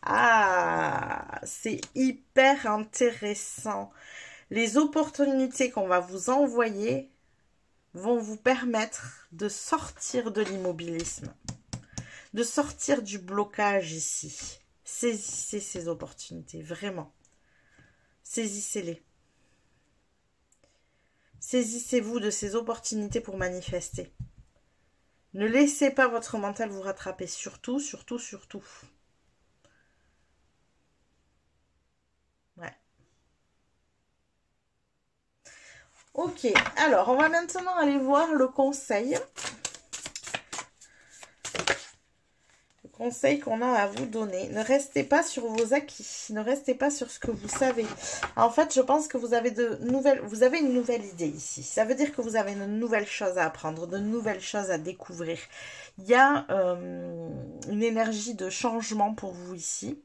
Ah, c'est hyper intéressant. Les opportunités qu'on va vous envoyer vont vous permettre de sortir de l'immobilisme, de sortir du blocage ici. Saisissez ces opportunités, vraiment. Saisissez-les. Saisissez-vous de ces opportunités pour manifester. Ne laissez pas votre mental vous rattraper. Surtout, surtout, surtout. Ok, alors on va maintenant aller voir le conseil. Le conseil qu'on a à vous donner. Ne restez pas sur vos acquis. Ne restez pas sur ce que vous savez. En fait, je pense que vous avez une nouvelle idée ici. Ça veut dire que vous avez une nouvelle chose à apprendre, de nouvelles choses à découvrir. Il y a une énergie de changement pour vous ici.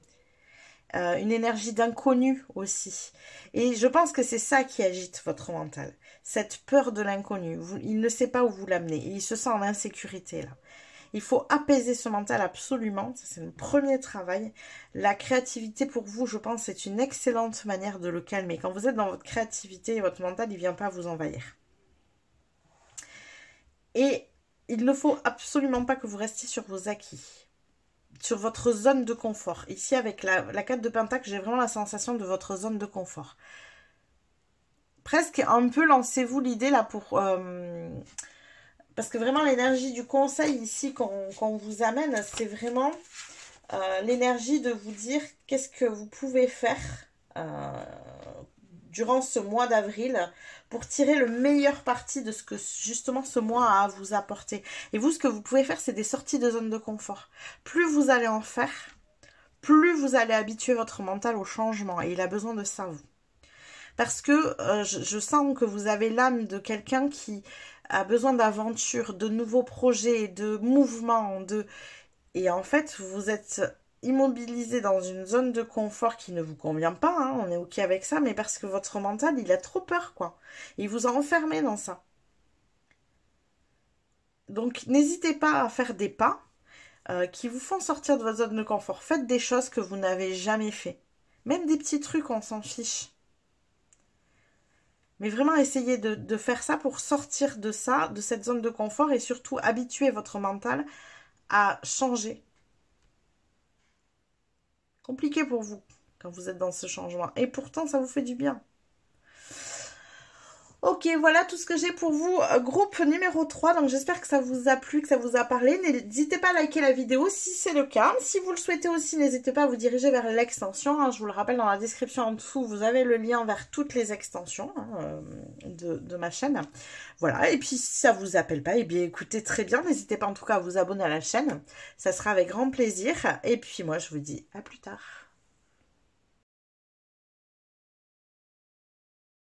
Une énergie d'inconnu aussi. Et je pense que c'est ça qui agite votre mental. Cette peur de l'inconnu. Il ne sait pas où vous l'amener. Il se sent en insécurité là. Il faut apaiser ce mental absolument. Ça, c'est le premier travail. La créativité pour vous, je pense, c'est une excellente manière de le calmer. Quand vous êtes dans votre créativité, votre mental, il ne vient pas vous envahir. Et il ne faut absolument pas que vous restiez sur vos acquis, sur votre zone de confort. Ici, avec la 4 de Pentacle, j'ai vraiment la sensation de votre zone de confort. Presque un peu lancez-vous l'idée là pour... parce que vraiment l'énergie du conseil ici qu'on vous amène, c'est vraiment l'énergie de vous dire qu'est-ce que vous pouvez faire durant ce mois d'avril pour tirer le meilleur parti de ce que justement ce mois a à vous apporter. Et vous, ce que vous pouvez faire, c'est des sorties de zone de confort. Plus vous allez en faire, plus vous allez habituer votre mental au changement. Et il a besoin de ça, vous. Parce que je sens que vous avez l'âme de quelqu'un qui a besoin d'aventure, de nouveaux projets, de mouvements, Et en fait, vous êtes immobilisé dans une zone de confort qui ne vous convient pas, hein, on est ok avec ça, mais parce que votre mental, il a trop peur, quoi. Il vous a enfermé dans ça. Donc, n'hésitez pas à faire des pas qui vous font sortir de votre zone de confort. Faites des choses que vous n'avez jamais fait. Même des petits trucs, on s'en fiche. Mais vraiment, essayez de faire ça pour sortir de ça, de cette zone de confort et surtout habituer votre mental à changer. Compliqué pour vous quand vous êtes dans ce changement. Et pourtant, ça vous fait du bien. Ok, voilà tout ce que j'ai pour vous. Groupe numéro 3. Donc, j'espère que ça vous a plu, que ça vous a parlé. N'hésitez pas à liker la vidéo si c'est le cas. Si vous le souhaitez aussi, n'hésitez pas à vous diriger vers l'extension. Hein. Je vous le rappelle, dans la description en dessous, vous avez le lien vers toutes les extensions de ma chaîne. Voilà. Et puis, si ça vous appelle pas, eh bien, écoutez très bien. N'hésitez pas en tout cas à vous abonner à la chaîne. Ça sera avec grand plaisir. Et puis, moi, je vous dis à plus tard.